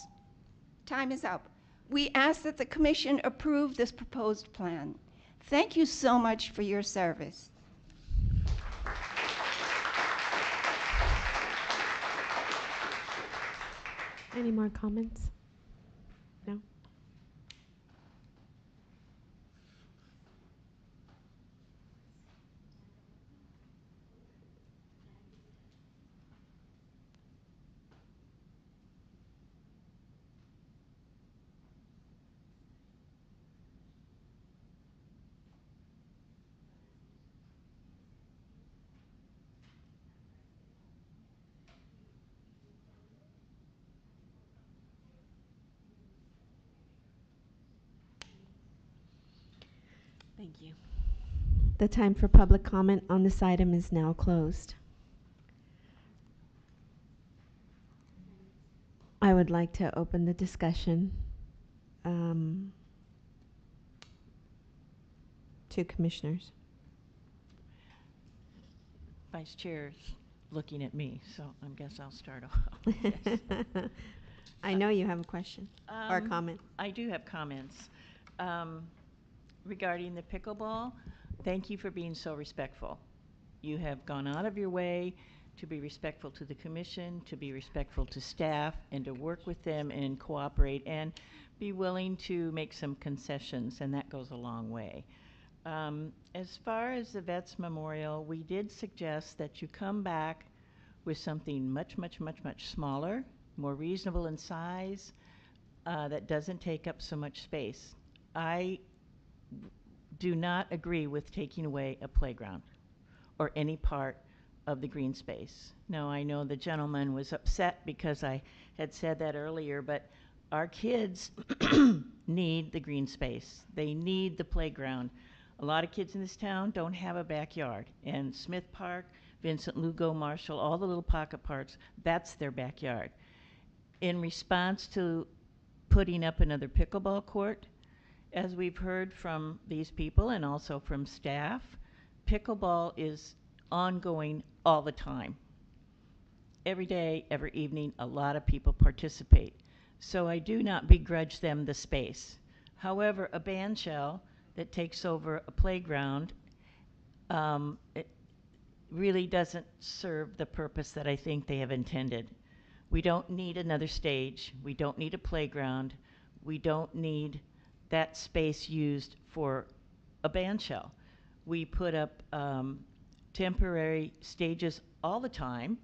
Time is up. We ask that the commission approve this proposed plan. Thank you so much for your service. Any more comments? No? Thank you. The time for public comment on this item is now closed. I would like to open the discussion to commissioners. Vice Chair's looking at me, so I guess I'll start off. Yes. I know you have a question or a comment. I do have comments. Regarding the pickleball, thank you for being so respectful. You have gone out of your way to be respectful to the commission, to be respectful to staff, and to work with them and cooperate and be willing to make some concessions, and that goes a long way. As far as the Vets Memorial, we did suggest that you come back with something much, much, much, much smaller, more reasonable in size, that doesn't take up so much space. I do not agree with taking away a playground or any part of the green space. Now, I know the gentleman was upset because I had said that earlier, but our kids need the green space. They need the playground. A lot of kids in this town don't have a backyard, and Smith Park, Vincent Lugo, Marshall, all the little pocket parks, that's their backyard. In response to putting up another pickleball court, as we've heard from these people and also from staff, pickleball is ongoing all the time. Every day, every evening, a lot of people participate. So I do not begrudge them the space. However, a bandshell that takes over a playground, it really doesn't serve the purpose that I think they have intended. We don't need another stage. We don't need a playground. We don't need that space used for a bandshell. We put up temporary stages all the time,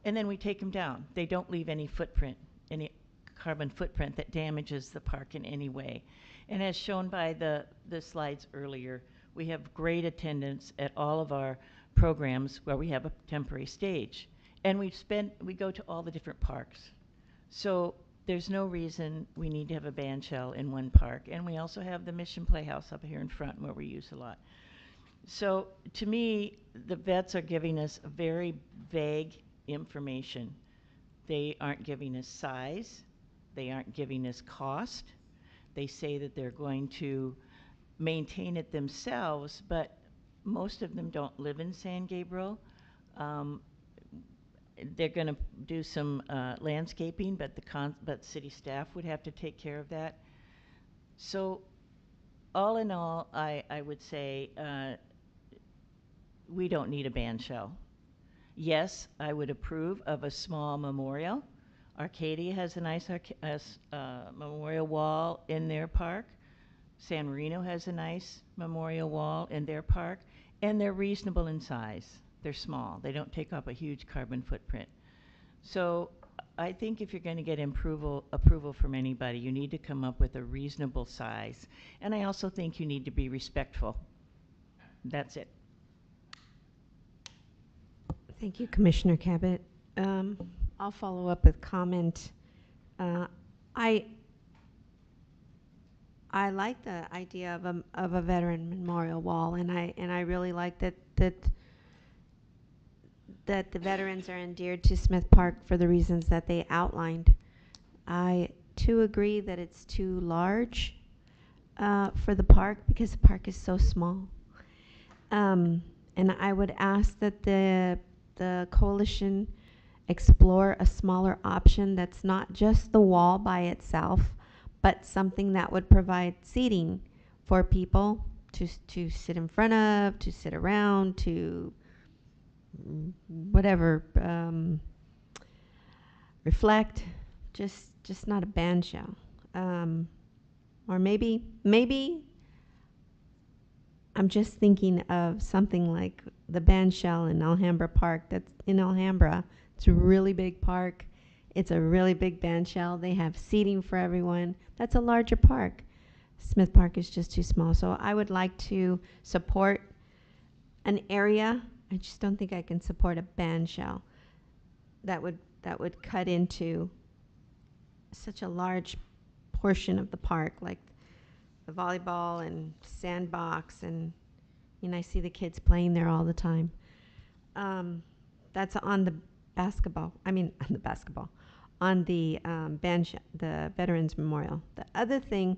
and then we take them down. They don't leave any footprint, any carbon footprint that damages the park in any way. And as shown by the slides earlier, we have great attendance at all of our programs where we have a temporary stage. And we go to all the different parks. So there's no reason we need to have a bandshell in one park. And we also have the Mission Playhouse up here in front where we use a lot. So to me, the vets are giving us very vague information. They aren't giving us size. They aren't giving us cost. They say that they're going to maintain it themselves, but most of them don't live in San Gabriel. they're gonna do some landscaping, but but city staff would have to take care of that. So, all in all, I would say we don't need a bandshell. Yes, I would approve of a small memorial. Arcadia has a nice memorial wall in their park. San Marino has a nice memorial wall in their park, and they're reasonable in size. They're small. They don't take up a huge carbon footprint. So I think if you're going to get approval from anybody, you need to come up with a reasonable size. And I also think you need to be respectful. That's it. Thank you, Commissioner Cabot. I'll follow up with comment. I like the idea of a veteran memorial wall, and I really like that the veterans are endeared to Smith Park for the reasons that they outlined. I too agree that it's too large for the park because the park is so small. And I would ask that the coalition explore a smaller option that's not just the wall by itself, but something that would provide seating for people to sit in front of, to sit around, to whatever, reflect, just not a bandshell. Or maybe I'm just thinking of something like the Bandshell in Alhambra Park. That's in Alhambra. It's a really big park. It's a really big bandshell. They have seating for everyone. That's a larger park. Smith Park is just too small. So I would like to support an area. I just don't think I can support a bandshell that would cut into such a large portion of the park, like the volleyball and sandbox, and I see the kids playing there all the time. That's on the basketball. On the the Veterans Memorial. The other thing,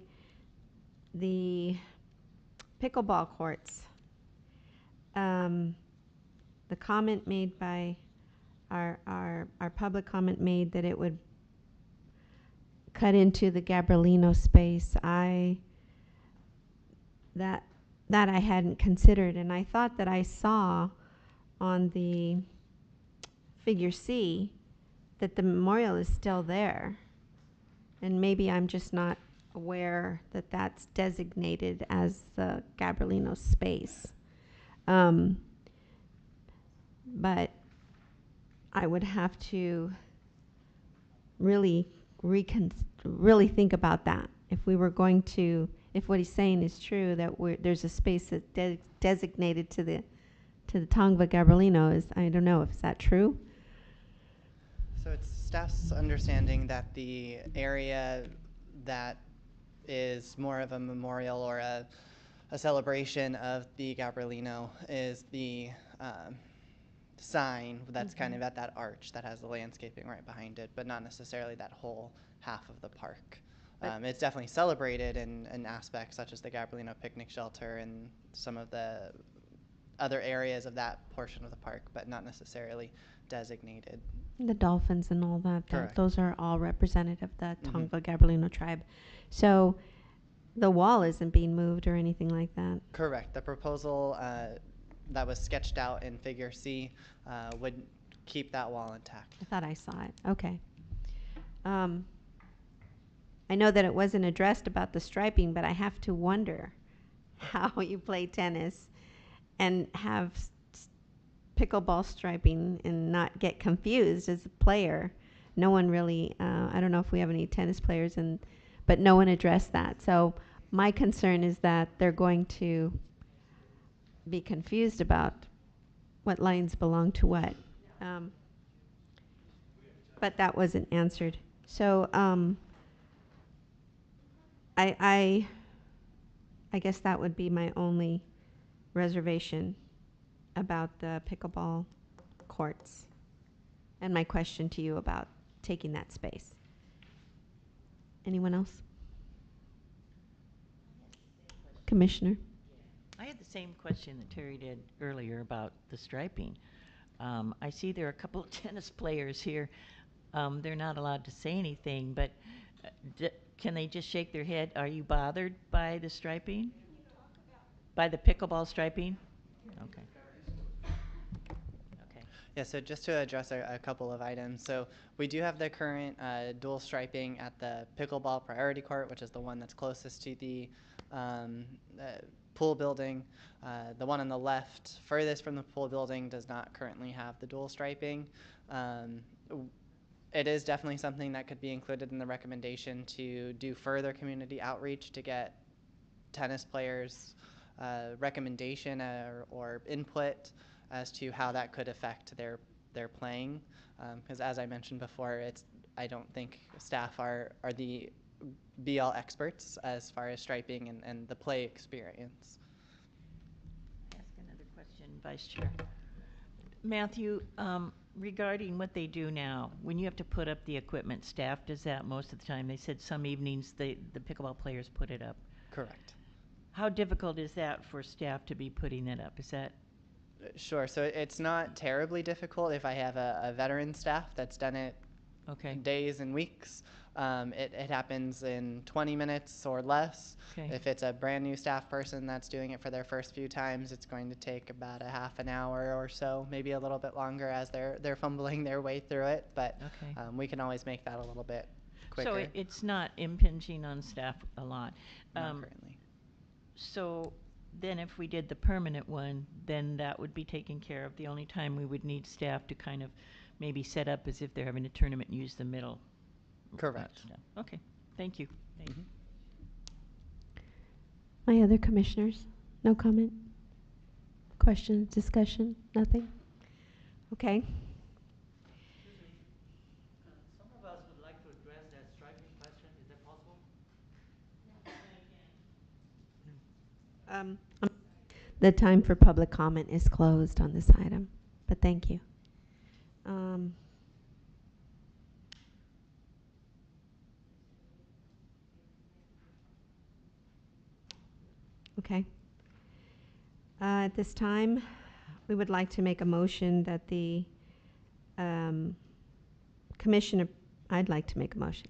the pickleball courts. The comment made by our public comment made that it would cut into the Gabrielino space. That I hadn't considered, and I thought that I saw on the figure C that the memorial is still there, and maybe I'm just not aware that that's designated as the Gabrielino space. But I would have to really think about that. If we were going to, if what he's saying is true, that there's a space that's designated to the Tongva Gabrielino, I don't know, is that true? So it's staff's understanding that the area that is more of a memorial or a celebration of the Gabrielino is the sign that's kind of at that arch that has the landscaping right behind it, but not necessarily that whole half of the park. It's definitely celebrated in aspects such as the Gabrielino picnic shelter and some of the other areas of that portion of the park, but not necessarily designated. The dolphins and all that, Correct. those are all representative of the Tongva Gabrielino tribe. So the wall isn't being moved or anything like that? Correct. The proposal that was sketched out in Figure C would keep that wall intact. I thought I saw it. Okay. I know that it wasn't addressed about the striping, but I have to wonder how you play tennis and have pickleball striping and not get confused as a player. No one really, I don't know if we have any tennis players, but no one addressed that. So my concern is that they're going to be confused about what lines belong to what. But that wasn't answered. So I guess that would be my only reservation about the pickleball courts, and my question to you about taking that space. Anyone else? Commissioner? I had the same question that Terry did earlier about the striping. I see there are a couple of tennis players here. They're not allowed to say anything, but can they just shake their head? Are you bothered by the striping? By the pickleball striping? Okay. Okay. Yeah, so just to address a couple of items. So we do have the current dual striping at the pickleball priority court, which is the one that's closest to the pool building. The one on the left, furthest from the pool building, does not currently have the dual striping. It is definitely something that could be included in the recommendation to do further community outreach to get tennis players' recommendation or input as to how that could affect their playing. Because as I mentioned before, I don't think staff are the be-all experts as far as striping and the play experience. Ask another question, Vice Chair. Matthew, regarding what they do now, when you have to put up the equipment, staff does that most of the time. They said some evenings the pickleball players put it up. Correct. How difficult is that for staff to be putting that up? Is that? Sure. So it's not terribly difficult if I have a veteran staff that's done it days and weeks. It happens in 20 minutes or less. Okay. If it's a brand new staff person that's doing it for their first few times, it's going to take about a half an hour or so, maybe a little bit longer as they're fumbling their way through it. But we can always make that a little bit quicker. So it's not impinging on staff a lot. Not currently. So then if we did the permanent one, then that would be taken care of. The only time we would need staff to kind of maybe set up as if they're having a tournament and use the middle. Correct. Okay. Thank you. My other commissioners? No comment? Questions, discussion? Nothing? Okay. Some of us would like to address that striping question. Is that possible? The time for public comment is closed on this item, but thank you. Okay. At this time, we would like to make a motion that the commission, I'd like to make a motion,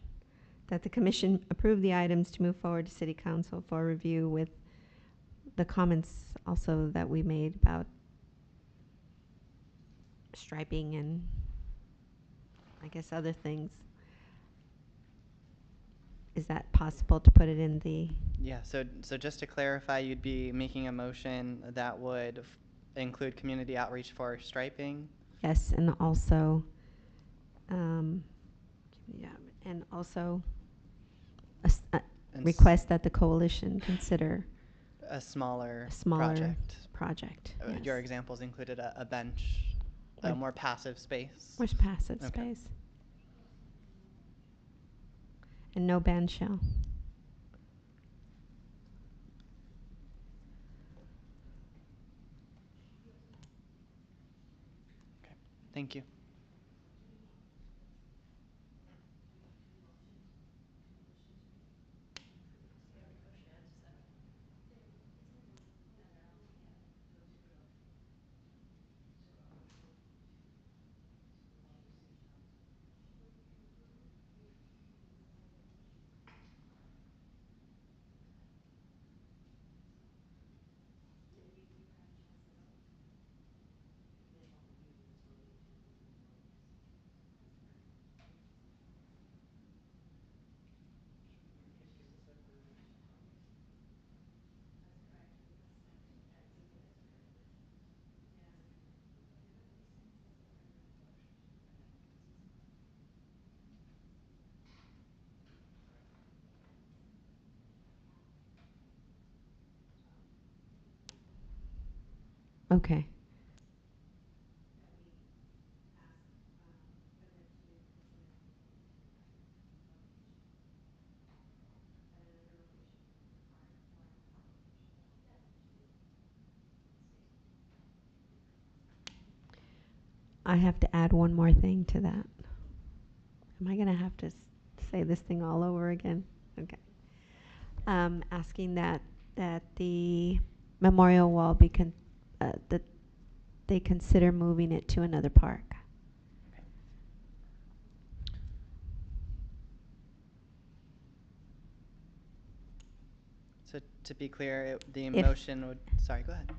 that the commission approve the items to move forward to City Council for review with the comments also that we made about striping and I guess other things. Is that possible to put it in the? Yeah, so just to clarify, you'd be making a motion that would include community outreach for striping? Yes, and also, request that the coalition consider a smaller project. Yes. Your examples included a bench, a more passive space. More passive space. And no bandshell. Okay, thank you. Okay. I have to add one more thing to that. Am I going to have to say this thing all over again? Okay. Asking that the memorial wall be they consider moving it to another park. So to be clear, the If- motion would, sorry, go ahead.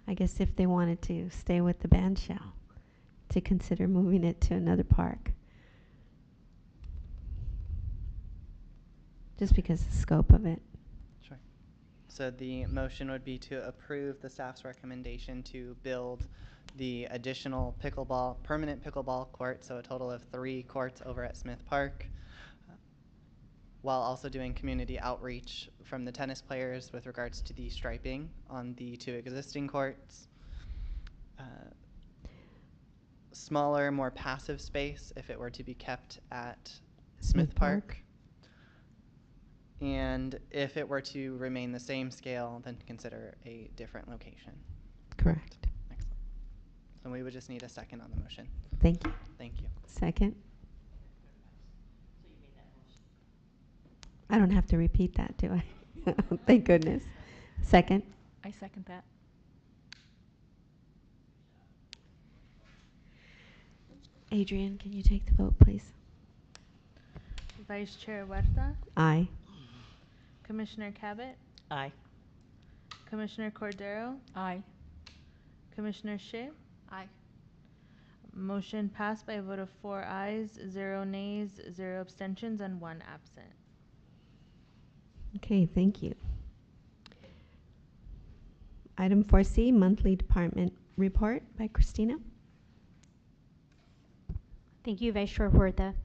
I guess if they wanted to stay with the Bandshell, to consider moving it to another park. Just because of the scope of it. Sure. So the motion would be to approve the staff's recommendation to build the additional pickleball, permanent pickleball court, so a total of 3 courts over at Smith Park, while also doing community outreach from the tennis players with regards to the striping on the 2 existing courts. Smaller, more passive space if it were to be kept at Smith Park. And if it were to remain the same scale, then consider a different location. Correct. Excellent. So we would just need a second on the motion. Thank you. Thank you. Second. I don't have to repeat that, do I? Thank goodness. Second. I second that. Adrian, can you take the vote, please? Vice Chair Huerta, Aye. Commissioner Cabot, Aye. Commissioner Cordero, Aye. Commissioner Shea. Aye. Motion passed by a vote of 4 ayes, 0 nays, 0 abstentions, and 1 absent. Okay, thank you. Item 4C, monthly department report by Christina. Thank you, Vice Chair Huerta.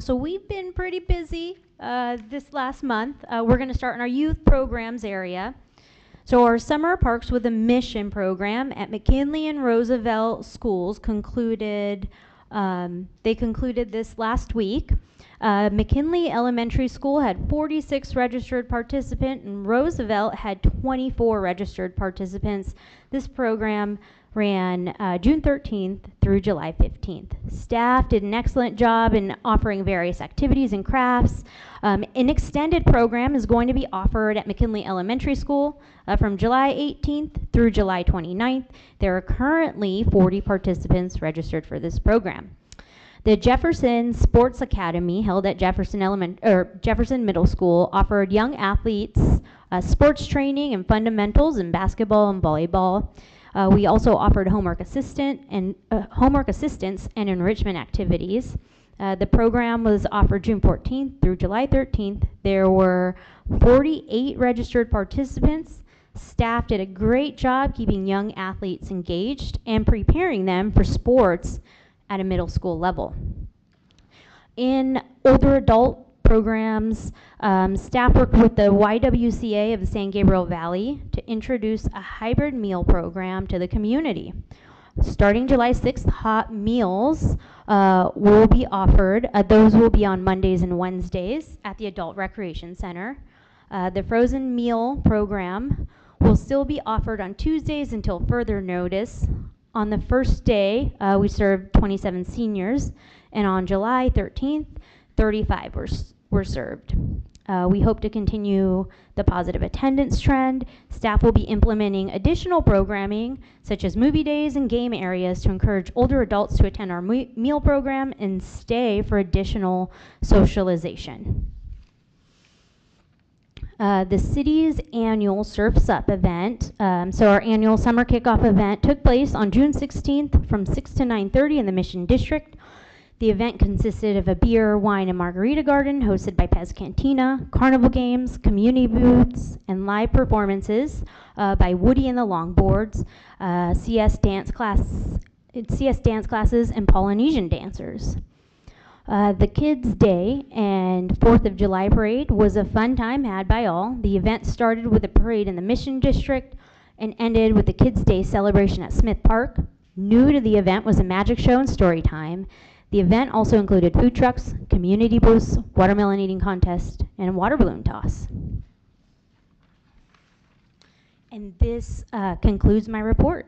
So we've been pretty busy this last month. We're going to start in our youth programs area. So our Summer Parks with a Mission program at McKinley and Roosevelt schools concluded, they concluded this last week. McKinley Elementary School had 46 registered participants and Roosevelt had 24 registered participants. This program ran June 13th through July 15th. Staff did an excellent job in offering various activities and crafts. An extended program is going to be offered at McKinley Elementary School from July 18th through July 29th. There are currently 40 participants registered for this program. The Jefferson Sports Academy, held at Jefferson Middle School, offered young athletes sports training and fundamentals in basketball and volleyball. We also offered homework assistance and enrichment activities. The program was offered June 14th through July 13th. There were 48 registered participants. Staff did a great job keeping young athletes engaged and preparing them for sports at a middle school level. In older adult programs, staff worked with the YWCA of the San Gabriel Valley to introduce a hybrid meal program to the community. Starting July 6th, hot meals will be offered. Those will be on Mondays and Wednesdays at the Adult Recreation Center. The frozen meal program will still be offered on Tuesdays until further notice. On the first day, we served 27 seniors, and on July 13th, 35 were served. We hope to continue the positive attendance trend. Staff will be implementing additional programming, such as movie days and game areas, to encourage older adults to attend our meal program and stay for additional socialization. The city's annual Surf's Up event, so our annual summer kickoff event took place on June 16th from 6 to 9:30 in the Mission District. The event consisted of a beer, wine, and margarita garden hosted by Pez Cantina, carnival games, community booths, and live performances by Woody and the Longboards, CS dance classes, and Polynesian dancers. The Kids' Day and 4th of July parade was a fun time had by all. The event started with a parade in the Mission District and ended with the Kids' Day celebration at Smith Park. New to the event was a magic show and story time. The event also included food trucks, community booths, watermelon eating contest, and a water balloon toss. And this concludes my report.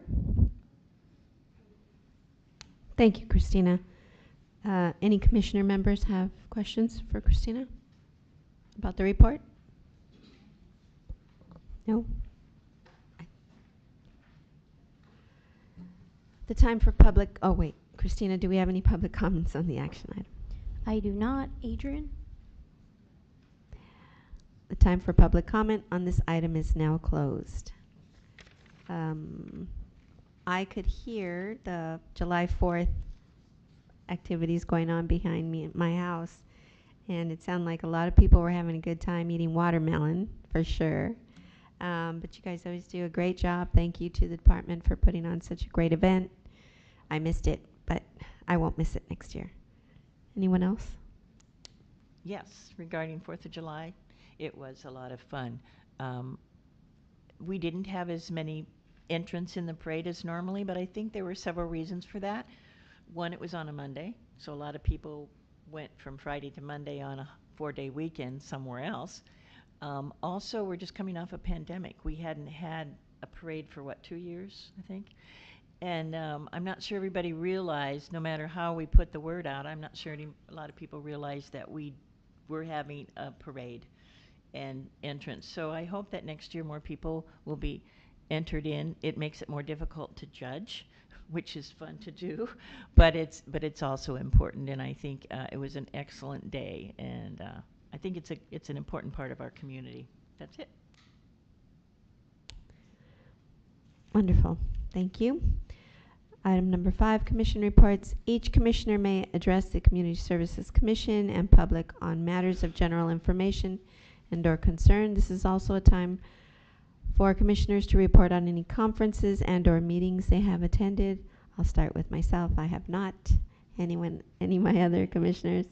Thank you, Christina. Any commissioner members have questions for Christina about the report? No? The time for public, oh wait, Christina, do we have any public comments on the action item? I do not. Adrian? The time for public comment on this item is now closed. I could hear the July 4th activities going on behind me at my house, and it sounded like a lot of people were having a good time eating watermelon, for sure. But you guys always do a great job. Thank you to the department for putting on such a great event. I missed it, but I won't miss it next year. Anyone else? Yes, regarding 4th of July, it was a lot of fun. We didn't have as many entrants in the parade as normally, but I think there were several reasons for that. One, it was on a Monday, so a lot of people went from Friday to Monday on a 4-day weekend somewhere else. Also, we're just coming off a pandemic. We hadn't had a parade for, what, 2 years, I think? And I'm not sure everybody realized, no matter how we put the word out, I'm not sure a lot of people realized that we were having a parade and entrance. So I hope that next year more people will be entered in. It makes it more difficult to judge, which is fun to do, but it's also important. And I think it was an excellent day, and I think it's an important part of our community. That's it. Wonderful. Thank you. Item number 5, commission reports. Each commissioner may address the Community Services Commission and public on matters of general information and/or concern. This is also a time for commissioners to report on any conferences and/or meetings they have attended. I'll start with myself. I have not. Any of my other commissioners?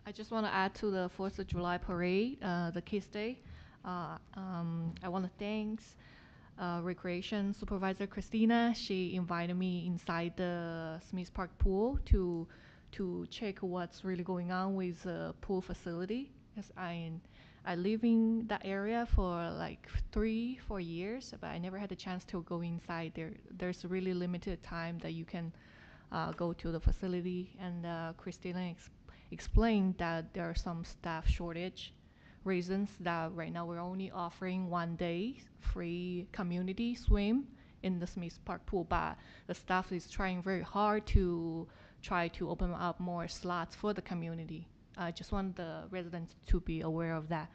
I just want to add to the 4th of July parade, the Kids Day. I want to thank Recreation Supervisor Christina. She invited me inside the Smith Park pool to check what's really going on with the pool facility. Because I live in that area for like 3-4 years, but I never had the chance to go inside there. There's really limited time that you can go to the facility, and Christina explained that there are some staff shortage reasons that right now we're only offering 1 day free community swim in the Smith Park pool, but the staff is trying very hard to try to open up more slots for the community. I just want the residents to be aware of that.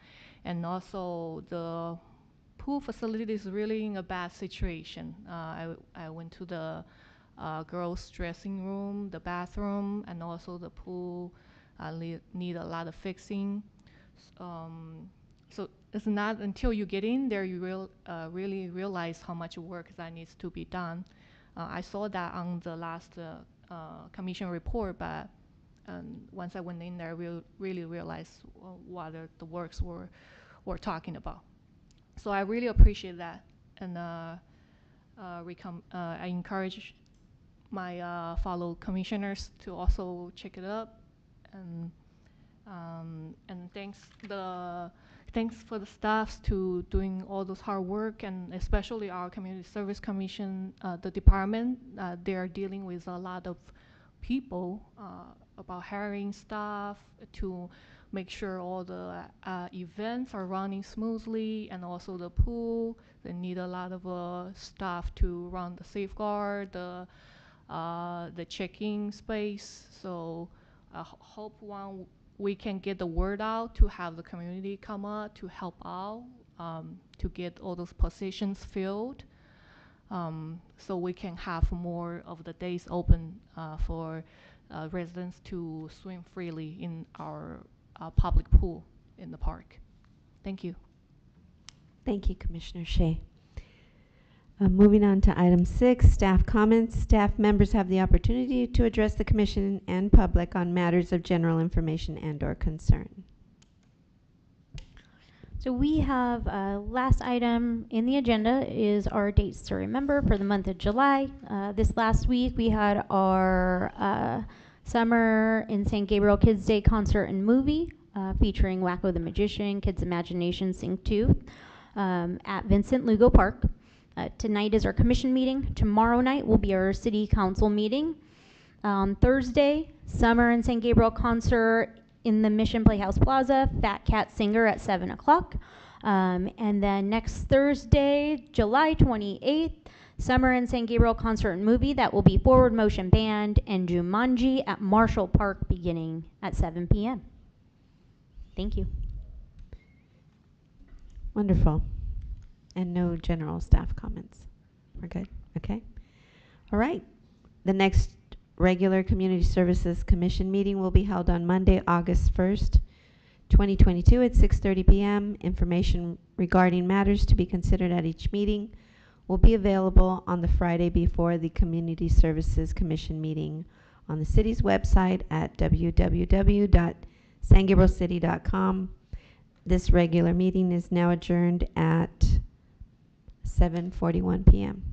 And also the pool facility is really in a bad situation. I went to the girls' dressing room, the bathroom, and also the pool need a lot of fixing. So it's not until you get in there you really realize how much work that needs to be done. I saw that on the last commission report, but once I went in there, I really realized what the works were talking about. So I really appreciate that, and I encourage my fellow commissioners to also check it up, and thanks for the staffs to doing all those hard work, and especially our Community Service Commission, the department. They are dealing with a lot of people about hiring staff to make sure all the events are running smoothly, and also the pool. They need a lot of staff to run the safeguard, the check-in space. So I hope we can get the word out to have the community come up to help out, to get all those positions filled, so we can have more of the days open for residents to swim freely in our public pool in the park. Thank you. Thank you, Commissioner Shea. Moving on to item 6, staff comments. Staff members have the opportunity to address the commission and public on matters of general information and/or concern. So we have last item in the agenda is our dates to remember for the month of July. This last week we had our Summer in San Gabriel Kids Day concert and movie featuring Wacko the Magician, Kids Imagination Sing 2 at Vincent Lugo Park. Tonight is our commission meeting. Tomorrow night will be our city council meeting. Thursday, Summer in San Gabriel concert in the Mission Playhouse Plaza, Fat Cat Singer at 7 o'clock. And then next Thursday, July 28th, Summer in San Gabriel Concert and Movie. That will be Forward Motion Band and Jumanji at Marshall Park beginning at 7 p.m. Thank you. Wonderful. And no general staff comments. We're good? Okay. All right. The next regular Community Services Commission meeting will be held on Monday, August 1st, 2022 at 6:30 p.m. Information regarding matters to be considered at each meeting will be available on the Friday before the Community Services Commission meeting on the city's website at www.sangabrielcity.com. This regular meeting is now adjourned at 7:41 p.m.